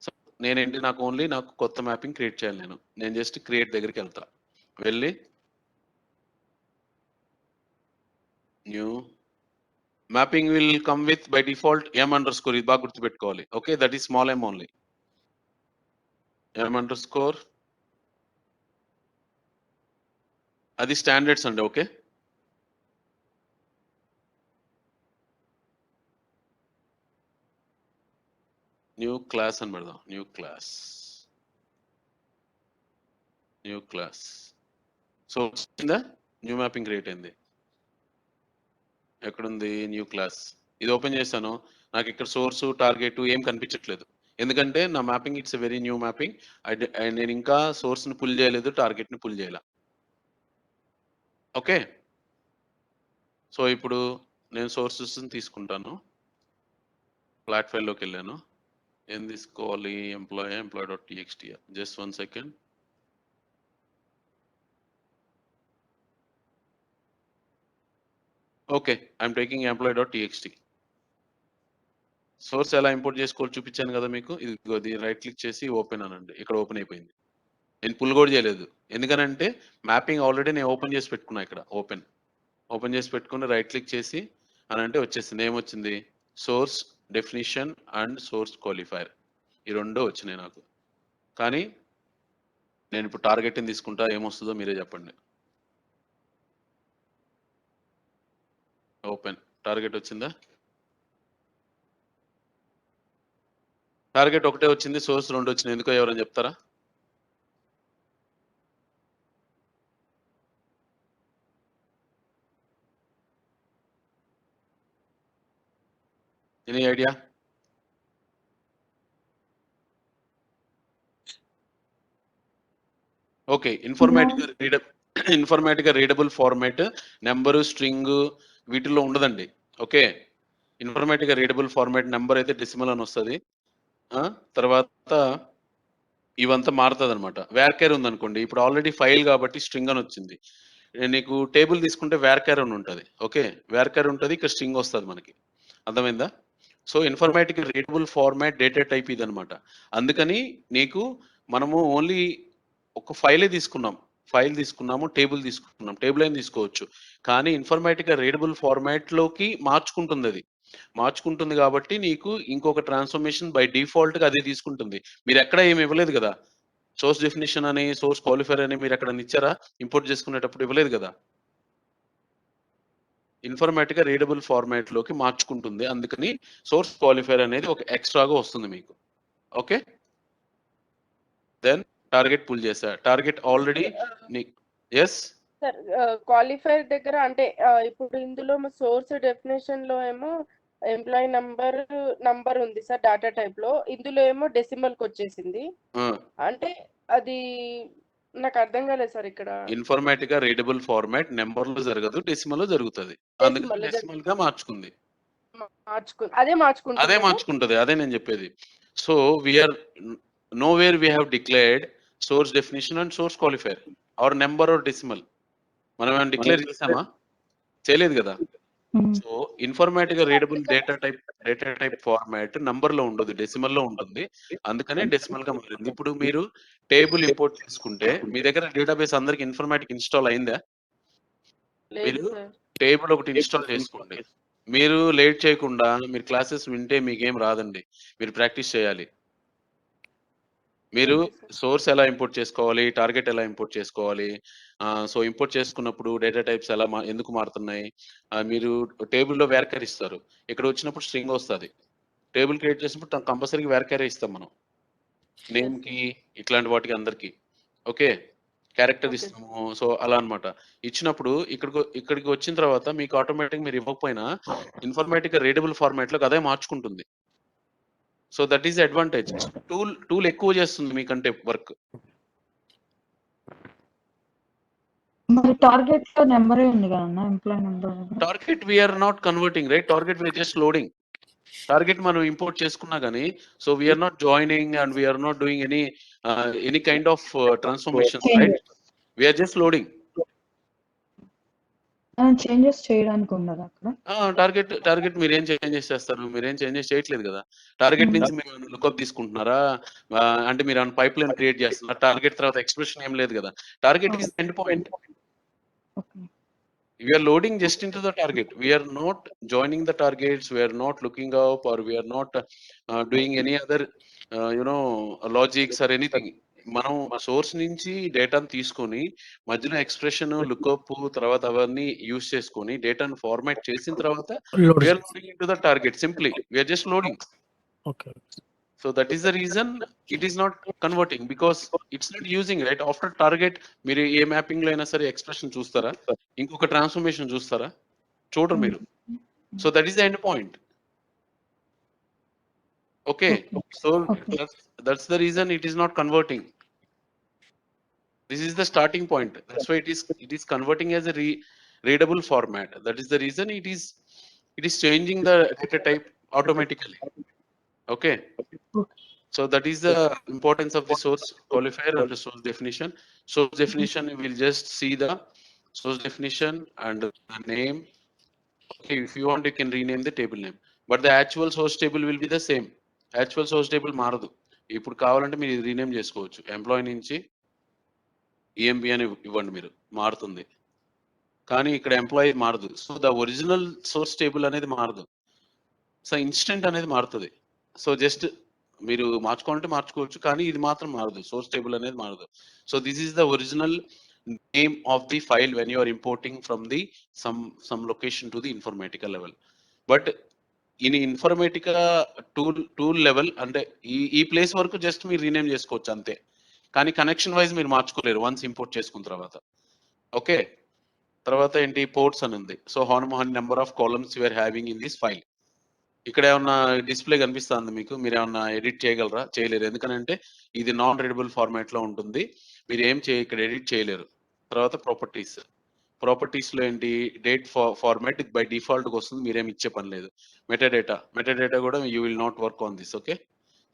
సో నేనేంటి, నాకు కొత్త మ్యాపింగ్ క్రియేట్ చేయాలి. నేను జస్ట్ క్రియేట్ దగ్గరికి వెళ్తా, వెళ్ళి new mapping will come with by default m_, ఇది బాగా గుర్తుపెట్టుకోవాలి. Okay, that is small m only, m_, అది స్టాండర్డ్స్ అండి. ఓకే, న్యూ క్లాస్ అని పెడదాం, న్యూ క్లాస్. సో వచ్చిందా, న్యూ మ్యాపింగ్ క్రియేట్ అయింది. ఎక్కడుంది న్యూ క్లాస్, ఇది ఓపెన్ చేశాను, నాకు ఇక్కడ సోర్స్ టార్గెట్ ఏం కనిపించట్లేదు, ఎందుకంటే నా mapping it's a very new mapping. నేను ఇంకా సోర్స్ని పుల్ చేయలేదు, టార్గెట్ని పుల్ చేయాల. ఓకే, సో ఇప్పుడు నేను సోర్సెస్ని తీసుకుంటాను, ఫ్లాట్ ఫైల్లోకి వెళ్ళాను, ఏం తీసుకోవాలి, employee.txt, just 1 second. Okay, I'm taking employee.txt. Source ఎలా ఇంపోర్ట్ చేసుకోవాలి చూపించాను కదా మీకు, ఇది రైట్ క్లిక్ చేసి ఓపెన్ అనండి, ఇక్కడ ఓపెన్ అయిపోయింది. నేను పుల్ కూడా చేయలేదు, ఎందుకనంటే మ్యాపింగ్ ఆల్రెడీ నేను ఓపెన్ చేసి పెట్టుకున్నా. ఇక్కడ ఓపెన్ చేసి పెట్టుకుని రైట్ క్లిక్ చేసి అని అంటే వచ్చేసింది, ఏమొచ్చింది, source definition and source qualifier, ఈ రెండో వచ్చినాయి నాకు. కానీ నేను ఇప్పుడు టార్గెట్ని తీసుకుంటా, ఏమొస్తుందో మీరే చెప్పండి. ఓపెన్, టార్గెట్ వచ్చిందా, టార్గెట్ ఒకటే వచ్చింది, సోర్స్ 2 వచ్చినాయి, ఎందుకో ఎవరైనా చెప్తారా? Any idea? ఓకే, ఇన్ఫర్మేటిక్గా రీడబుల్ ఫార్మాట్, నెంబరు, స్ట్రింగ్ వీటిల్లో ఉండదండి. ఓకే, ఇన్ఫర్మేటిక్గా రీడబుల్ ఫార్మాట్ నెంబర్ అయితే డెసిమల్ అని వస్తుంది, తర్వాత ఇవంతా మారుతుంది అనమాట. వేర్కేర్ ఉందనుకోండి, ఇప్పుడు ఆల్రెడీ ఫైల్ కాబట్టి స్ట్రింగ్ అని వచ్చింది. నీకు టేబుల్ తీసుకుంటే వేర్కేర్ అని ఉంటుంది. ఓకే, వేర్కేర్ ఉంటుంది, ఇక్కడ స్ట్రింగ్ వస్తుంది మనకి, అర్థమైందా? So Informatica readable format data type ఇది అనమాట. అందుకని నీకు మనము ఓన్లీ ఒక ఫైల్ తీసుకున్నాము, టేబుల్ తీసుకున్నాం, టేబుల్ అయినా తీసుకోవచ్చు, కానీ ఇన్ఫర్మేటిక్ రీడబుల్ ఫార్మాట్లోకి మార్చుకుంటుంది కాబట్టి నీకు ఇంకొక ట్రాన్స్ఫర్మేషన్ బై డిఫాల్ట్గా అదే తీసుకుంటుంది. మీరు ఎక్కడ ఏమి ఇవ్వలేదు కదా, సోర్స్ డెఫినిషన్ అని, సోర్స్ క్వాలిఫైర్ అని మీరు ఎక్కడ ఇచ్చారా, ఇంపోర్ట్ చేసుకునేటప్పుడు ఇవ్వలేదు కదా. ఇన్ఫర్మేటిక్గా రీడబుల్ ఫార్మాట్లోకి మార్చుకుంటుంది, అందుకని సోర్స్ క్వాలిఫైర్ అనేది ఒక ఎక్స్ట్రాగా వస్తుంది మీకు. ఓకే, దెన్ టార్గెట్ పుల్ చేశా, target already source qualifier దగ్గర అంటే ఇప్పుడు ఇందులో సోర్స్ డెఫినేషన్ లో ఏమో ఎంప్లాయీ నంబర్ ఉంది సార్, డాటా టైప్ లో, ఇందులో ఏమో డెసిమల్ కి వచ్చేసింది, అంటే అది నాకు అర్థం కాలేదు సార్. ఇక్కడ ఇన్ఫర్మేటిక్ రీడబుల్ ఫార్మాట్ నెంబర్ లో జరగదు, డెసిమల్ లో జరుగుతుంది, అందుకని డెసిమల్ గా మార్చుకుంది, అదే మార్చుకుంటది, అదే నేను చెప్పేది. So we're nowhere we have declared source definition and source qualifier or number or decimal మనం ఏమైనా డిక్లేర్ చేసామా? చేయలేదు కదా. So Informatica readable data type format number లో ఉండదు, డెసిమల్ లో ఉంటుంది. అందుకనే డెసిమల్ గా మారింది. ఇప్పుడు మీరు టేబుల్ ఇంపోర్ట్ చేసుకుంటే మీ దగ్గర డేటాబేస్ అందరికి ఇన్ఫర్మేటిక్ ఇన్స్టాల్ అయిందా? మీరు టేబుల్ ఒకటి ఇన్స్టాల్ చేసుకోండి. మీరు లేట్ చేయకుండా మీరు క్లాసెస్ వింటే మీకేం రాదండి, మీరు ప్రాక్టీస్ చేయాలి. మీరు సోర్స్ ఎలా ఇంపోర్ట్ చేసుకోవాలి, టార్గెట్ ఎలా ఇంపోర్ట్ చేసుకోవాలి, సో ఇంపోర్ట్ చేసుకున్నప్పుడు డేటా టైప్స్ ఎలా ఎందుకు మారుతున్నాయి, మీరు టేబుల్లో వేర్కర్ ఇస్తారు, ఇక్కడ వచ్చినప్పుడు స్ట్రింగ్ వస్తుంది. టేబుల్ క్రియేట్ చేసినప్పుడు కంపల్సరీగా వేర్కరే ఇస్తాం మనం, నేమ్ కి ఇట్లాంటి వాటికి అందరికి. ఓకే, క్యారెక్టర్ ఇస్తాము. సో అలా అన్నమాట. ఇచ్చినప్పుడు ఇక్కడికి వచ్చిన తర్వాత మీకు ఆటోమేటిక్ మీరు ఇవ్వకపోయినా ఇన్ఫర్మేటిక్ రీడబుల్ ఫార్మాట్ లో అదే మార్చుకుంటుంది. So that is advantage. Tool ఎక్కువ చేస్తుంది మీకంటే వర్క్. మరి టార్గెట్ లో నెంబరే ఉంది కదా employee number. Target we're not converting right, target we're just loading. Target మనం ఇంపోర్ట్ చేసుకున్నా కానీ, so we're not joining and we're not doing any kind of transformation right, we're just loading. Changes చేయడానికి ఉండదు అక్కడ. టార్గెట్ మీరేం changes చేస్తారు? మీరేం changes చేయట్లేదు కదా. టార్గెట్ నుంచి మీరు లుకప్ తీసుకుంటున్నారా, అంటే మీరు పైప్ లైన్ క్రియేట్ చేస్తున్నారా? టార్గెట్ తర్వాత ఎక్స్ప్రెషన్ ఏం లేదు కదా. Target is end point. We are loading just into the target. We are not joining the targets. We are not looking up, or we are not doing any other, logics or anything. మనం source నుంచి డేటాను తీసుకొని మధ్యలో expression, lookup తర్వాత అవన్నీ use చేసుకొని డేటాను format చేసిన తర్వాత we're loading into the target. Simply we're just loading. Okay. So that is the reason it is not converting, because it's not using, right? After target మీరు ఏ మ్యాపింగ్ లో అయినా సరే ఎక్స్ప్రెషన్ చూస్తారా, ఇంకొక ట్రాన్స్ఫర్మేషన్ చూస్తారా? చూడరు మీరు. So that is the end point. Okay, so that's the reason it is not converting. This is the starting point. That's why it is converting as a readable format. That is the reason it is changing the data type automatically. Okay. So that is the importance of the source qualifier and the source definition. Source definition, we will just see the source definition and the name. Okay, if you want, you can rename the table name, but the actual source table will be the same. Actual source table మారదు. ఇప్పుడు కావాలంటే మీరు rename చేసుకోవచ్చు. Employee నుంచి EMP అని ఇవ్వండి, మీరు మారుతుంది. కానీ ఇక్కడ ఎంప్లాయీ మారదు. So the original source table అనేది మారదు. సో ఇన్స్టెంట్ అనేది మారుతుంది. సో జస్ట్ మీరు మార్చుకోవాలంటే మార్చుకోవచ్చు, కానీ ఇది మాత్రం మారదు, సోర్స్ టేబుల్ అనేది మారదు. So this is the original name of the file when you are importing from the some location to the Informatica level. But in Informatica tool level అంటే ఈ ప్లేస్ వరకు జస్ట్ మీరు రీనేమ్ చేసుకోవచ్చు అంతే, కానీ connection wise మీరు మార్చుకోలేరు once import చేసుకున్న తర్వాత. ఓకే, తర్వాత ఏంటి, పోర్ట్స్ అని ఉంది. So how many number of columns you are having in this file. ఇక్కడ ఏమన్నా డిస్ప్లే కనిపిస్తుంది మీకు, మీరు ఏమన్నా ఎడిట్ చేయగలరా? చేయలేరు, ఎందుకంటే ఇది నాన్ రీడబుల్ ఫార్మాట్ లో ఉంటుంది. మీరు ఏం ఇక్కడ ఎడిట్ చేయలేరు. తర్వాత ప్రాపర్టీస్ లో ఏంటి, డేట్ ఫార్మాట్ బై డిఫాల్ట్ గా వస్తుంది, మీరేం ఇచ్చే పని లేదు. మెటాడేటా కూడా you will not work on this. Okay,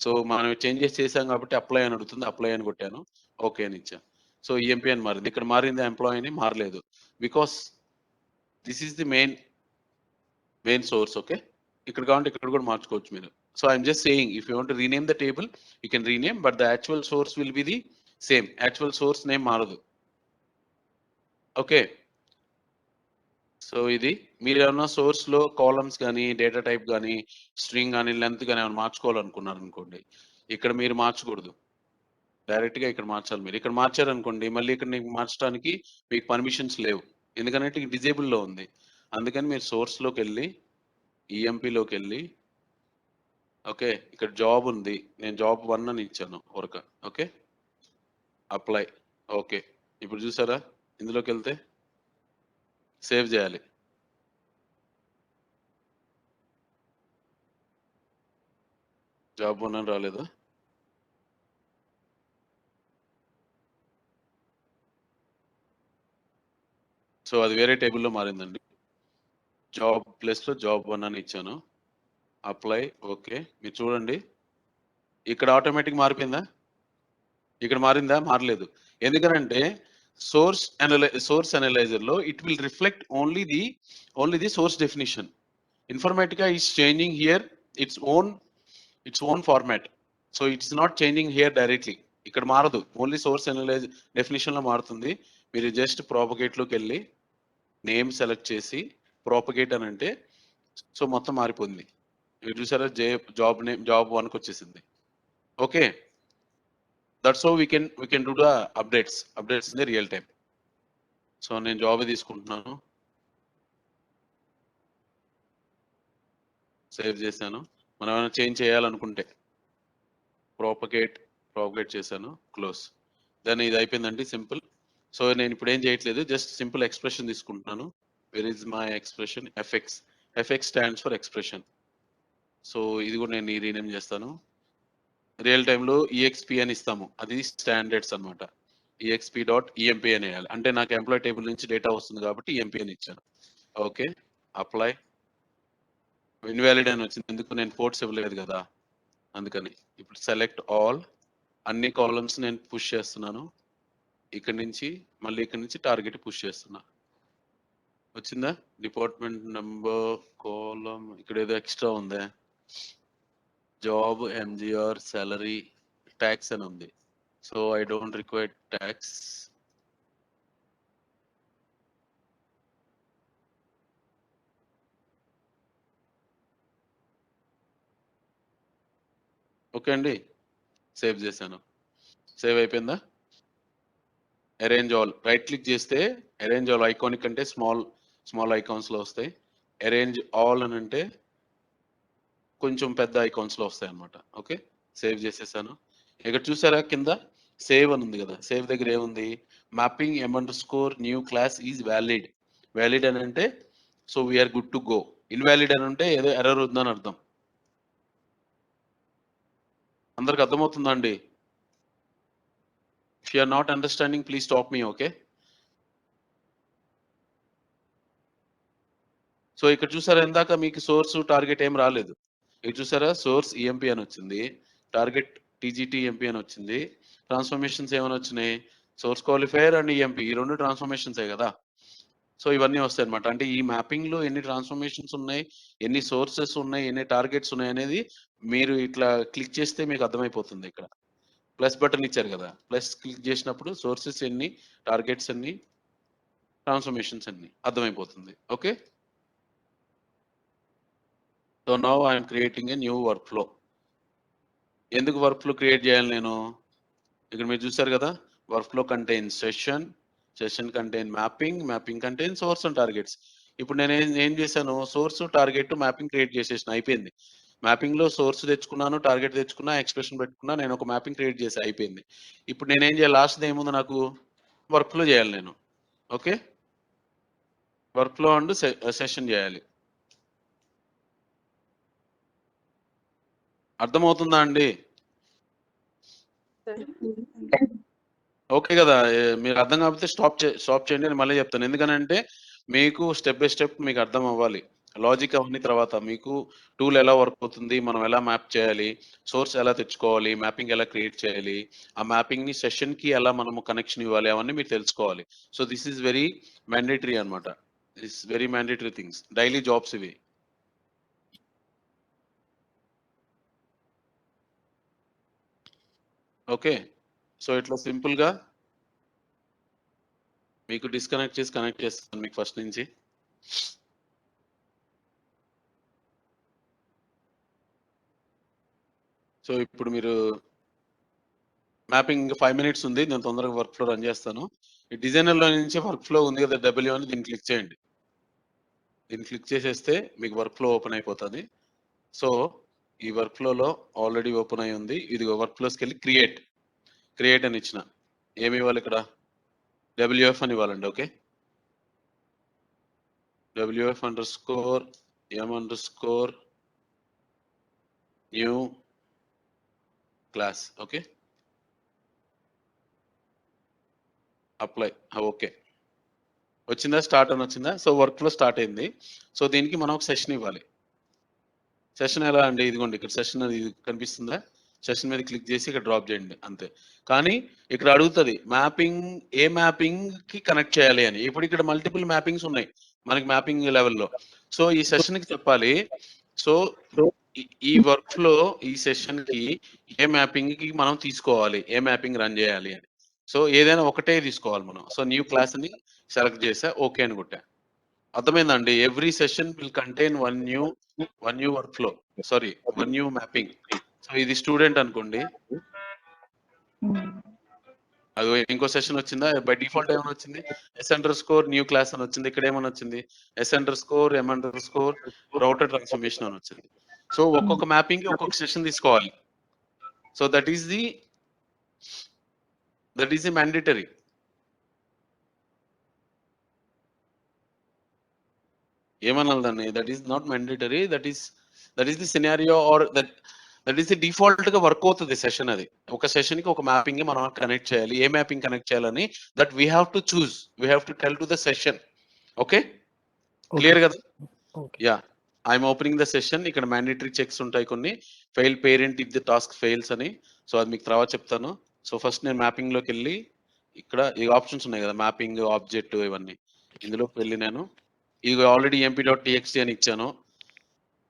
so మనం చేంజెస్ చేసాం కాబట్టి అప్లై అని అడుగుతుంది, అప్లై అని కొట్టాను, ఓకే అని ఇచ్చా. సో ఈఎంపీ అని మారింది. ఇక్కడ మారింది, ఎంప్లాయీ అని మారలేదు, because this is the main source. Okay, ఇక్కడ కావాలంటే ఇక్కడ కూడా మార్చుకోవచ్చు మీరు. So I'm just saying, if you want to rename the table you can rename, but the actual source will be the same. Actual source name మారదు. Okay, so ఇది మీరు ఏమన్నా సోర్స్ లో కాలమ్స్ కానీ డేటా టైప్ కానీ string కానీ length కానీ ఏమైనా మార్చుకోవాలనుకున్నారు అనుకోండి, ఇక్కడ మీరు మార్చకూడదు, డైరెక్ట్ గా ఇక్కడ మార్చాలి. మీరు ఇక్కడ మార్చారనుకోండి, మళ్ళీ ఇక్కడ మీకు మార్చడానికి మీకు పర్మిషన్స్ లేవు, ఎందుకంటే డిజేబుల్ లో ఉంది. అందుకని మీరు సోర్స్ లోకి వెళ్ళి ఈఎంపీలోకి వెళ్ళి, ఓకే ఇక్కడ జాబ్ ఉంది, నేను జాబ్ 1 అని ఇచ్చాను వర్క్. Okay, apply. ఓకే, ఇప్పుడు చూసారా, ఇందులోకి వెళ్తే సేవ్ చేయాలి. జాబ్ 1 అని రాలేదా? సో అది వేరే టేబుల్లో మారిందండి. జాబ్ ప్లేస్లో జాబ్ 1 అని ఇచ్చాను, అప్లై. ఓకే, మీరు చూడండి ఇక్కడ ఆటోమేటిక్ మారిపోయిందా? ఇక్కడ మారిందా? మారలేదు. ఎందుకనంటే సోర్స్ అనలైజర్ లో it will reflect only the source definition. Informatica is changing here its own format, so it's not changing here directly. ఇక్కడ మారదు, ఓన్లీ సోర్స్ అనలైజ్ డెఫినేషన్ లో మారుతుంది. మీరు జస్ట్ ప్రాపగేట్ లోకి వెళ్ళి నేమ్ సెలెక్ట్ చేసి ప్రాపగేట్ అని అంటే సో మొత్తం మారిపోయింది. మీరు చూసారా, జాబ్ 1కి వచ్చేసింది. Okay, that's how we can do the updates in the real time. So నేను జాబ్ తీసుకుంటున్నాను, సేవ్ చేశాను. మనం ఏమైనా చేంజ్ చేయాలనుకుంటే ప్రాపగేట్ చేశాను, క్లోజ్. దెన్ ఇది అయిపోయిందండి, సింపుల్. సో నేను ఇప్పుడు ఏం చేయట్లేదు, జస్ట్ సింపుల్ ఎక్స్ప్రెషన్ తీసుకుంటున్నాను. Where is my expression? FX stands for expression. So ఇది కూడా నేను రీనేమ్ చేస్తాను. రియల్ టైంలో ఈఎక్స్పి అని ఇస్తాము, అది స్టాండర్డ్స్ అనమాట. EXP.EMP అని వేయాలి, అంటే నాకు ఎంప్లాయ్ టేబుల్ నుంచి డేటా వస్తుంది కాబట్టి EMP అని ఇచ్చాను. Okay, apply. ఇన్వాలిడ్ అని వచ్చింది, ఎందుకు? నేను పోర్ట్స్ ఇవ్వలేదు కదా, అందుకని. ఇప్పుడు సెలెక్ట్ ఆల్, అన్ని కాలమ్స్ నేను పుష్ చేస్తున్నాను. ఇక్కడి నుంచి మళ్ళీ ఇక్కడి నుంచి టార్గెట్ పుష్ చేస్తున్నా. వచ్చిందా? డిపార్ట్మెంట్ నెంబర్ కాలం ఇక్కడ ఏదో ఎక్స్ట్రా ఉందా, జాబ్, MGR, సాలరీ, ట్యాక్స్ అని ఉంది. So I don't require tax. Okay అండి, సేవ్ చేశాను. సేవ్ అయిపోయిందా? అరేంజ్ ఆల్, రైట్ క్లిక్ చేస్తే అరేంజ్ ఆల్ ఐకానిక్ అంటే స్మాల్ ఐకాన్స్ లో వస్తాయి. అరేంజ్ ఆల్ అని అంటే కొంచెం పెద్ద ఐకాన్స్ లో వస్తాయి అన్నమాట. ఓకే, సేవ్ చేసేసాను. ఇక్కడ చూసారా కింద సేవ్ అని ఉంది కదా, సేవ్ దగ్గర ఏముంది? Mapping M_new class is valid అని అంటే so we're good to go. Invalid అని అంటే ఏదో ఎర్రర్ ఉందని అర్థం. అందరికి అర్థమవుతుందా అండి? If you are not understanding, please stop me, okay? So ఇక్కడ చూసారా, ఇందాక మీకు సోర్స్ టార్గెట్ ఏం రాలేదు. ఇక్కడ చూసారా, సోర్స్ EMP అని వచ్చింది, టార్గెట్ TGT EMP అని వచ్చింది. ట్రాన్స్ఫర్మేషన్స్ ఏమైనా వచ్చినాయి? సోర్స్ క్వాలిఫైయర్ అండ్ EMP, ఈ రెండు ట్రాన్స్ఫర్మేషన్సే కదా. సో ఇవన్నీ వస్తాయి అనమాట. అంటే ఈ మ్యాపింగ్ లో ఎన్ని ట్రాన్స్ఫర్మేషన్స్ ఉన్నాయి, ఎన్ని సోర్సెస్ ఉన్నాయి, ఎన్ని టార్గెట్స్ ఉన్నాయి అనేది మీరు ఇట్లా క్లిక్ చేస్తే మీకు అర్థమైపోతుంది. ఇక్కడ ప్లస్ బటన్ ఇచ్చారు కదా, ప్లస్ క్లిక్ చేసినప్పుడు సోర్సెస్ ఎన్ని, టార్గెట్స్ ఎన్ని, ట్రాన్స్ఫర్మేషన్స్ ఎన్ని అర్థమైపోతుంది. Okay, so now I'm creating a new work flow. ఎందుకు వర్క్ ఫ్లో క్రియేట్ చేయాలి నేను? ఇక్కడ మీరు చూసారు కదా, work flow contain session contain mapping contain source and targets. ఇప్పుడు నేను ఏం చేశాను, సోర్స్, టార్గెట్, మ్యాపింగ్ క్రియేట్ చేసేసిన, అయిపోయింది. మ్యాపింగ్ లో సోర్స్ తెచ్చుకున్నాను, టార్గెట్ తెచ్చుకున్నా, ఎక్స్ప్రెషన్ పెట్టుకున్నా, నేను ఒక మ్యాపింగ్ క్రియేట్ చేసి అయిపోయింది. ఇప్పుడు నేను ఏం చేయాలి, లాస్ట్ ఏముంది నాకు, వర్క్ ఫ్లో చేయాలి నేను. Okay, work flow and session చేయాలి. అర్థమవుతుందా అండి? ఓకే కదా, మీరు అర్థం కాకపోతే స్టాప్ చేయండి, నేను మళ్ళీ చెప్తాను. ఎందుకనంటే మీకు స్టెప్ బై స్టెప్ మీకు అర్థం అవ్వాలి. లాజిక్ అవన్నీ తర్వాత మీకు టూల్ ఎలా వర్క్ అవుతుంది, మనం ఎలా మ్యాప్ చేయాలి, సోర్స్ ఎలా తెచ్చుకోవాలి, మ్యాపింగ్ ఎలా క్రియేట్ చేయాలి, ఆ మ్యాపింగ్ ని సెషన్ కి ఎలా మనము కనెక్షన్ ఇవ్వాలి, అవన్నీ మీరు తెలుసుకోవాలి. So this is very mandatory అనమాట. This very mandatory things, daily jobs ఇవి. ఓకే, సో ఇట్లా సింపుల్ గా మీకు డిస్కనెక్ట్ చేసి కనెక్ట్ చేస్తాను మీకు ఫస్ట్ నుంచి. సో ఇప్పుడు మీరు మ్యాపింగ్ 5 minutes ఉంది, నేను తొందరగా వర్క్ ఫ్లో రన్ చేస్తాను. ఈ డిజైనర్ లో నుంచి వర్క్ ఫ్లో ఉంది కదా, W అని, దీన్ని క్లిక్ చేయండి. దీన్ని క్లిక్ చేసేస్తే మీకు వర్క్ ఫ్లో ఓపెన్ అయిపోతుంది. సో ఈ వర్క్ ఫ్లోలో ఆల్రెడీ ఓపెన్ అయి ఉంది. ఇది వర్క్ ఫ్లోస్కి వెళ్ళి క్రియేట్ అని ఇచ్చిన, ఏమి ఇవ్వాలి ఇక్కడ, WF అని ఇవ్వాలండి. Okay, WF_M_new class. Okay, apply. Okay, వచ్చిందా, స్టార్ట్ అని వచ్చిందా? సో వర్క్ ఫ్లో స్టార్ట్ అయింది. సో దీనికి మనం ఒక సెషన్ ఇవ్వాలి. సెషన్ ఎలా అండి, ఇదిగోండి ఇక్కడ సెషన్ అది కనిపిస్తుందా, సెషన్ మీద క్లిక్ చేసి ఇక్కడ డ్రాప్ చేయండి అంతే. కానీ ఇక్కడ అడుగుతుంది మ్యాపింగ్ ఏ మ్యాపింగ్ కి కనెక్ట్ చేయాలి అని. ఇప్పుడు ఇక్కడ మల్టిపుల్ మ్యాపింగ్స్ ఉన్నాయి మనకి మ్యాపింగ్ లెవెల్లో. సో ఈ సెషన్ కి చెప్పాలి. సో ఈ వర్క్ ఫ్లో ఈ సెషన్ కి ఏ మ్యాపింగ్ కి మనం తీసుకోవాలి, ఏ మ్యాపింగ్ రన్ చేయాలి అని. సో ఏదైనా ఒకటే తీసుకోవాలి మనం. సో న్యూ క్లాస్ అని సెలెక్ట్ చేసా, ఓకే అని కొట్టా. అర్థమైందండి? Every session will contain one new work flow, sorry one new mapping. So ఇది స్టూడెంట్ అనుకోండి, అది ఇంకో సెషన్ వచ్చిందా? బై డిఫాల్ట్ ఏమైనా వచ్చింది s_స్కోర్ న్యూ క్లాస్ అని వచ్చింది. ఇక్కడ ఏమైనా వచ్చింది s_స్కోర్ m_స్కోర్ రౌటర్ ట్రాన్స్ఫర్మేషన్ అని వచ్చింది. సో ఒక్కొక్క మ్యాపింగ్ కి ఒక్కొక్క సెషన్ తీసుకోవాలి. So that is the mandatory. ఏమనాలి దాన్ని? That is not mandatory, that is the scenario or that is the default గా వర్క్ అవుతుంది సెషన్. అది ఒక సెషన్ కి ఒక మ్యాపింగ్ మనం కనెక్ట్ చేయాలి. ఏ మ్యాపింగ్ కనెక్ట్ చేయాలని that we have to choose, we have to tell to the session. Okay, clear కదా? Yeah, I'm opening the session. ఇక్కడ మ్యాండేటరీ చెక్స్ ఉంటాయి కొన్ని. Fail parent if the task fails అని. So అది మీకు తర్వాత చెప్తాను. సో ఫస్ట్ నేను మ్యాపింగ్ లోకి వెళ్ళి ఇక్కడ ఈ ఆప్షన్స్ ఉన్నాయి కదా, మ్యాపింగ్, ఆబ్జెక్ట్, ఇవన్నీ. ఇందులోకి వెళ్ళి నేను ఇది ఆల్రెడీ emp.txt అని ఇచ్చాను.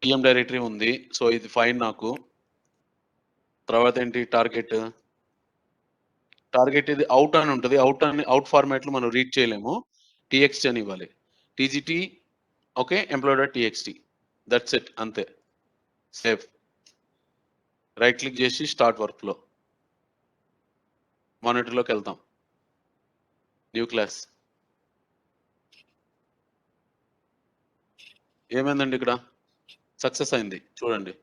టీఎం డైరెక్టరీ ఉంది. సో ఇది ఫైన్ నాకు. తర్వాత ఏంటి, టార్గెట్ ఇది అవుట్ అని ఉంటుంది. అవుట్ ఫార్మాట్ లో మనం రీడ్ చేయలేము, txt అని ఇవ్వాలి. tgt okay, employee.txt, that's it, అంతే. సేవ్, రైట్ క్లిక్ చేసి స్టార్ట్ వర్క్ ఫ్లో. మానిటర్లోకి వెళ్తాం, న్యూ క్లాస్. ఏమైందండి? ఇక్కడ సక్సెస్ అయింది చూడండి.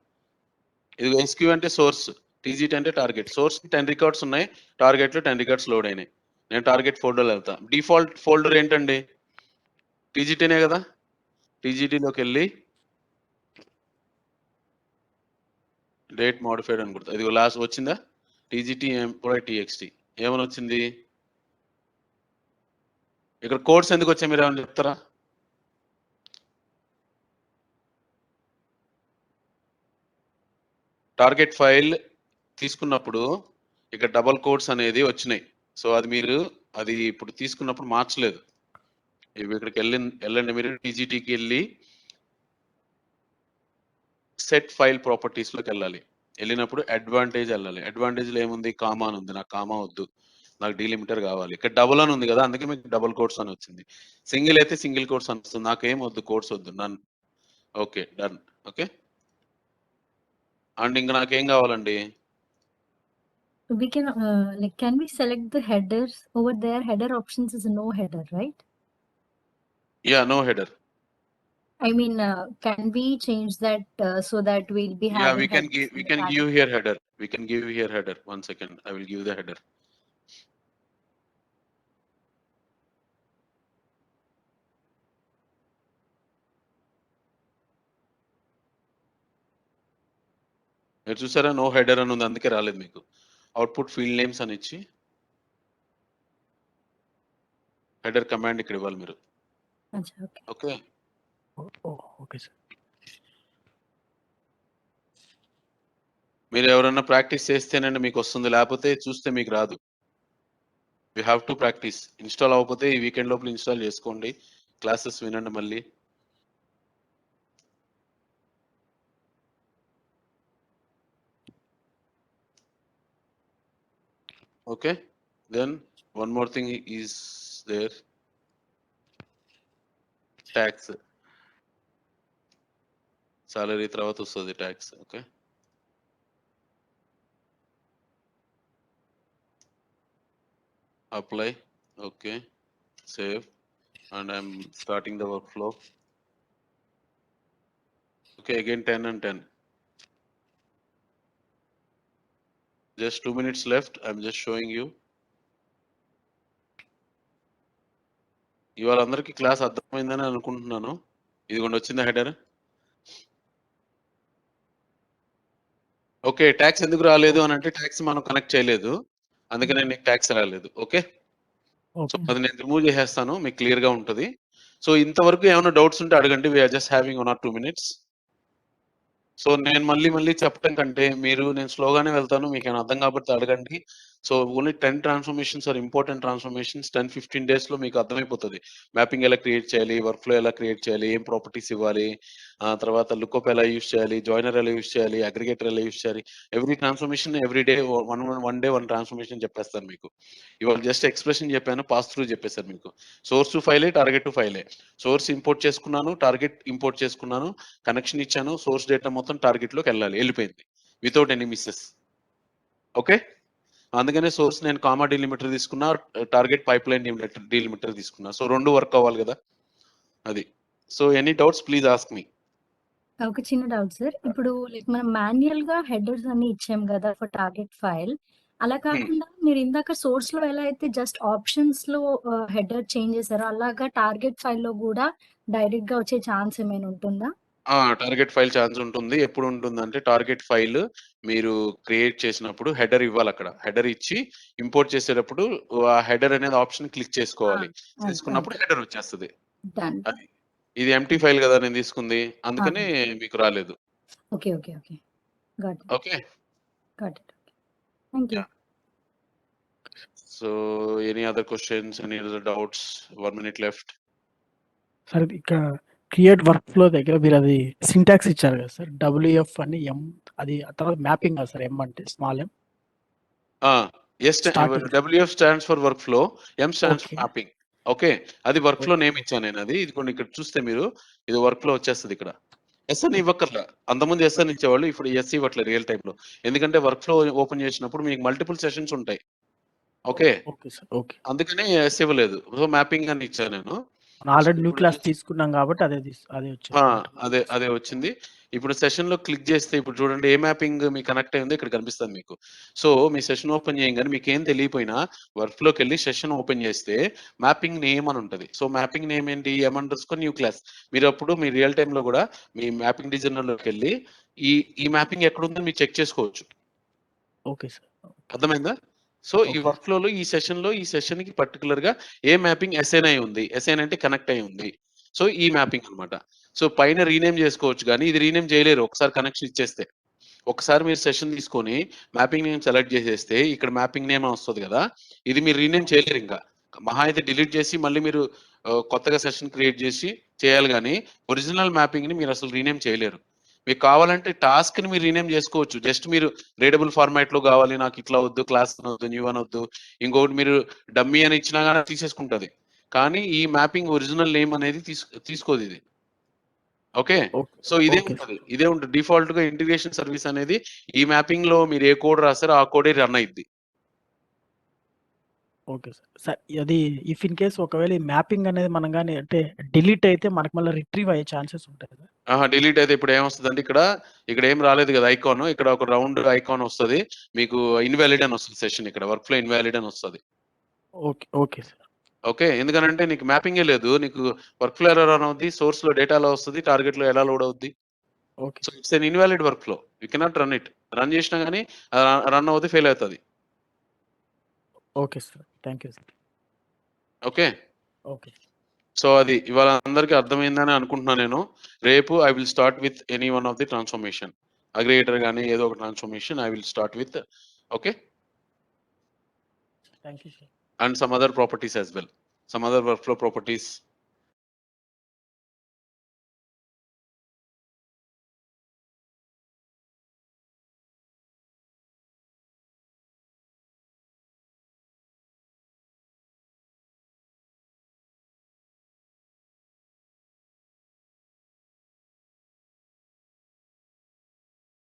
ఇది SQ అంటే సోర్స్, TGT అంటే టార్గెట్. సోర్స్ 10 రికార్డ్స్ ఉన్నాయి, టార్గెట్ లో 10 రికార్డ్స్ లోడ్ అయినాయి. నేను టార్గెట్ ఫోల్డర్ వెళ్తా. డిఫాల్ట్ ఫోల్డర్ ఏంటండి? TGTనే కదా. TGTలోకి వెళ్ళి డేట్ మోడిఫైడ్ అని కొడతా. ఇది లాస్ట్ వచ్చిందా? TGT employee.txt ఏమని వచ్చింది? ఇక్కడ కోడ్స్ ఎందుకు వచ్చాయి మీరు ఏమైనా చెప్తారా? టార్గెట్ ఫైల్ తీసుకున్నప్పుడు ఇక్కడ డబల్ కోడ్స్ అనేది వచ్చినాయి. సో అది మీరు అది ఇప్పుడు తీసుకున్నప్పుడు మార్చలేదు. ఇక్కడికి వెళ్ళండి మీరు, TGTకి వెళ్ళి సెట్ ఫైల్ ప్రాపర్టీస్ లోకి వెళ్ళాలి. వెళ్ళినప్పుడు అడ్వాంటేజ్ వెళ్ళాలి. అడ్వాంటేజ్ లో ఏముంది? కామా అని ఉంది. నాకు కామా వద్దు, నాకు డీలిమిటర్ కావాలి. ఇక్కడ డబుల్ అని ఉంది కదా, అందుకే మీకు డబుల్ కోడ్స్ అని వచ్చింది. సింగిల్ అయితే సింగిల్ కోడ్స్ అని వస్తుంది. నాకేం వద్దు, కోడ్స్ వద్దు, none. Okay, done. Okay, and ఇంకా నాకేం కావాలండి? We can like, can we select the headers over there? Header options is no header, right? Yeah, no header. I mean, can we change that so that we'll be Yeah, having we can headers in the tag? give here header. We can give here header. 1 second, I will give the header. మీరు చూసారా, no header అని ఉంది, అందుకే రాలేదు మీకు. Output field names అని ఇచ్చి header command ఇక్కడ ఇవ్వాలి మీరు. Acha, okay. Okay, okay sir. మీరు ఎవరైనా ప్రాక్టీస్ చేస్తేనండి మీకు వస్తుంది, లేకపోతే చూస్తే మీకు రాదు. You have to practice. Install అవ్వకపోతే ఈ వీకెండ్ లోపల ఇన్స్టాల్ చేసుకోండి, క్లాసెస్ వినండి మళ్ళీ. Okay, then one more thing is there, tax. Salary తర్వాత వస్తుంది tax. Okay, apply. Okay, save, and I'm starting the workflow. Okay, again 10 and 10. Just 2 minutes left. I'm just showing you. ఇవాళ అందరికీ class అర్థమైందని అనుకుంటున్నాను. ఇదిగోండి వచ్చిందా హెడర్. ఓకే, ట్యాక్స్ ఎందుకు రాలేదు అని అంటే ట్యాక్స్ మనం కనెక్ట్ చేయలేదు, అందుకనే నీకు ట్యాక్స్ రాలేదు. ఓకే, సో అది నేను రిమూవ్ చేసేస్తాను, మీకు క్లియర్ గా ఉంటుంది. సో ఇంతవరకు ఏమైనా డౌట్స్ ఉంటే అడగండి. We're just having 1 or 2 minutes. So నేను మళ్ళీ చెప్పడం కంటే నేను స్లోగానే వెళ్తాను, మీకు ఏమైనా అర్థం కాబట్టి అడగండి. So only 10 transformations are important transformations. 10-15 days లో మీకు అర్థమైపోతుంది. మ్యాపింగ్ ఎలా క్రియేట్ చేయాలి, వర్క్ ఫ్లో ఎలా క్రియేట్ చేయాలి, ఏం ప్రాపర్టీస్ ఇవ్వాలి, తర్వాత లుక్అప్ ఎలా యూస్ చేయాలి, జాయినర్ ఎలా యూస్ చేయాలి, అగ్రిగేటర్ ఎలా యూస్ చేయాలి. Every transformation every day one day one transformation చెప్పేస్తాను మీకు. ఇవాళ జస్ట్ ఎక్స్ప్రెషన్ చెప్పాను, పాస్ త్రూ చెప్పేశాను మీకు. సోర్స్ టు ఫైలే, టార్గెట్ టు ఫైలే. సోర్స్ ఇంపోర్ట్ చేసుకున్నాను, టార్గెట్ ఇంపోర్ట్ చేసుకున్నాను, కనెక్షన్ ఇచ్చాను, సోర్స్ డేటా మొత్తం టార్గెట్ లోకి వెళ్ళిపోయింది వితౌట్ ఎనీ మిస్సెస్. ఓకే, అందుకనే సోర్స్ నేను కామా డీలిమిటర్ తీసుకున్నా, టార్గెట్ పైప్ లైన్ డీలిమిటర్ తీసుకున్నా. సో 2 వర్క్ అవ్వాలి కదా, అది. So any doubts please ask me. ఒక చిన్న డౌట్ సార్. ఇప్పుడు లైక్ మనం మాన్యువల్ గా హెడర్స్ అన్ని ఇచ్చాం కదా ఫర్ టార్గెట్ ఫైల్. అలా కాకుండా మీరు ఇందాక సోర్స్ లో ఎలా అయితే జస్ట్ ఆప్షన్స్ లో హెడర్ చేంజ్ చేశారో అలాగా టార్గెట్ ఫైల్ లో కూడా డైరెక్ట్ గా వచ్చే ఛాన్స్ ఏమైనా ఉంటుందా? టార్గెట్ ఫైల్ ఛాన్స్ ఉంటుంది. ఎప్పుడు ఉంటుందంటే టార్గెట్ ఫైల్ మీరు క్రియేట్ చేసినప్పుడు హెడర్ ఇవ్వాలి. అక్కడ హెడర్ ఇచ్చి ఇంపోర్ట్ చేసేటప్పుడు ఆ హెడర్ అనేది ఆప్షన్ క్లిక్ చేసుకోవాలి. చేసుకున్నప్పుడు హెడర్ వచ్చేస్తుంది. Done. అది. ఇది ఎంటీ ఫైల్ కదా నేను తీసుకుంది, అందుకనే మీకు రాలేదు. Okay okay okay, got it okay, got it. Thank you. So any other questions, any other doubts? 1 minute left. Sir ఇక్కడ క్రియేట్ వర్క్ ఫ్లో దగ్గర మీరు అది సింటాక్స్ ఇచ్చారు కదా సార్, డబ్ల్యూఎఫ్ అని ఎం, అది తర్వాత మ్యాపింగ్ కదా సార్, ఎం అంటే small M. WF stands for work flow, M stands for Okay. Mapping. Okay, అది వర్క్ ఫ్లో నేమ్ ఇచ్చాను నేను. అది ఇది కొన్ని ఇక్కడ చూస్తే మీరు ఇది వర్క్ ఫ్లో వచ్చేస్తుంది. ఇక్కడ ఎస్ అని ఇవ్వక్కర్లా, అంతకుముందు ఎస్ అని ఇచ్చేవాళ్ళు, ఇప్పుడు ఎస్ ఇవ్వట్లేదు రియల్ టైమ్ లో. ఎందుకంటే వర్క్ ఫ్లో ఓపెన్ చేసినప్పుడు మీకు మల్టిపుల్ సెషన్స్ ఉంటాయి. Okay, okay sir, okay. అందుకనే ఎస్ ఇవ్వలేదు. సో మ్యాపింగ్ అని ఇచ్చాను నేను. ఆల్రెడీ న్యూ ఇప్పుడు క్లాస్ తీసుకున్నాం కాబట్టి అదే వచ్చింది. అదే వచ్చింది. ఇప్పుడు సెషన్ లో క్లిక్ చేస్తే ఇప్పుడు చూడండి ఏ మ్యాపింగ్ మీకు కనెక్ట్ అయిందో ఇక్కడ కనిపిస్తుంది మీకు. సో మీ సెషన్ ఓపెన్ చేయగానే మీకు ఏం తెలియపోయినా వర్క్ ఫ్లోకి వెళ్ళి సెషన్ ఓపెన్ చేస్తే మ్యాపింగ్ నేమ్ అని ఉంటుంది. సో మ్యాపింగ్ నేమ్ ఏంటి, M__ న్యూ క్లాస్. మీరు అప్పుడు మీ రియల్ టైమ్ లో కూడా మీ మ్యాపింగ్ డిజైనర్ లోకి వెళ్ళి ఈ మ్యాపింగ్ ఎక్కడ ఉందో మీరు చెక్ చేసుకోవచ్చు. ఓకే సార్, అర్థమైందా? సో ఈ వర్క్ ఫ్లోలో ఈ సెషన్ కి పర్టికులర్ గా ఏ మ్యాపింగ్ అసైన్ అయి ఉంది, అసైన్ అంటే కనెక్ట్ అయి ఉంది. సో ఈ మ్యాపింగ్ అన్నమాట. సో పైన రీనేమ్ చేసుకోవచ్చు, కానీ ఇది రీనేమ్ చేయలేరు ఒకసారి కనెక్షన్ ఇచ్చేస్తే. ఒకసారి మీరు సెషన్ తీసుకొని మ్యాపింగ్ నేమ్ సెలెక్ట్ చేసేస్తే ఇక్కడ మ్యాపింగ్ నేమ్ వస్తుంది కదా, ఇది మీరు రీనేమ్ చేయలేరు. ఇంకా మహా అయితే డిలీట్ చేసి మళ్ళీ మీరు కొత్తగా సెషన్ క్రియేట్ చేసి చేయాలి, కానీ ఒరిజినల్ మ్యాపింగ్ ని మీరు అసలు రీనేమ్ చేయలేరు. మీకు కావాలంటే టాస్క్ ని మీరు రీనేమ్ చేసుకోవచ్చు. జస్ట్ మీరు రీడబుల్ ఫార్మాట్ లో కావాలి, నాకు ఇట్లా వద్దు, క్లాస్ వద్దు, న్యూ అని వద్దు, ఇంకొకటి మీరు డమ్మీ అని ఇచ్చినా కానీ తీసేసుకుంటది. కానీ ఈ మ్యాపింగ్ ఒరిజినల్ నేమ్ అనేది తీసుకోదు ఇది. ఓకే, సో ఇదే ఉంటుంది డిఫాల్ట్ గా. ఇంటిగ్రేషన్ సర్వీస్ అనేది ఈ మ్యాపింగ్ లో మీరు ఏ కోడ్ రాస్తారో ఆ కోడే రన్ అయ్యిద్ది. Okay sir. సార్ అది ఇఫ్ ఇన్ కేస్ ఒకవేళ ఈ మ్యాపింగ్ అనేది మనం కానీ అంటే డిలీట్ అయితే మనకి మళ్ళీ రిట్రీవ్ అయ్యే ఛాన్సెస్ ఉంటాయి కదా? డిలీట్ అయితే ఇప్పుడు ఏమొస్తుంది అంటే ఇక్కడ ఏం రాలేదు కదా ఐకాన్, ఇక్కడ ఒక రౌండ్ ఐకాన్ వస్తుంది మీకు, ఇన్వాలిడ్ అని వస్తుంది సెషన్. ఇక్కడ వర్క్ ఫ్లో ఇన్వాలిడ్ అని వస్తుంది. Okay okay sir. ఓకే, ఎందుకంటే నీకు మ్యాపింగే లేదు, నీకు వర్క్ ఫ్లో ఎలా రన్ అవుద్ది, సోర్స్ లో డేటా ఎలా వస్తుంది, టార్గెట్ లో ఎలా లోడ్ అవుద్ది. Okay, so it's an invalid work flow, you cannot run it. Run చేసినా కానీ రన్ అవుతుంది, ఫెయిల్ అవుతుంది. Okay sir, thank you sir. Okay okay, so అది ఇవాళ అందరికీ అర్థమైందని అనుకుంటున్నాను నేను. రేపు I will start with any one of the transformation, aggregator కానీ ఏదో ఒక transformation I will start with. Okay, thank you sir. and some other properties as well, some other workflow properties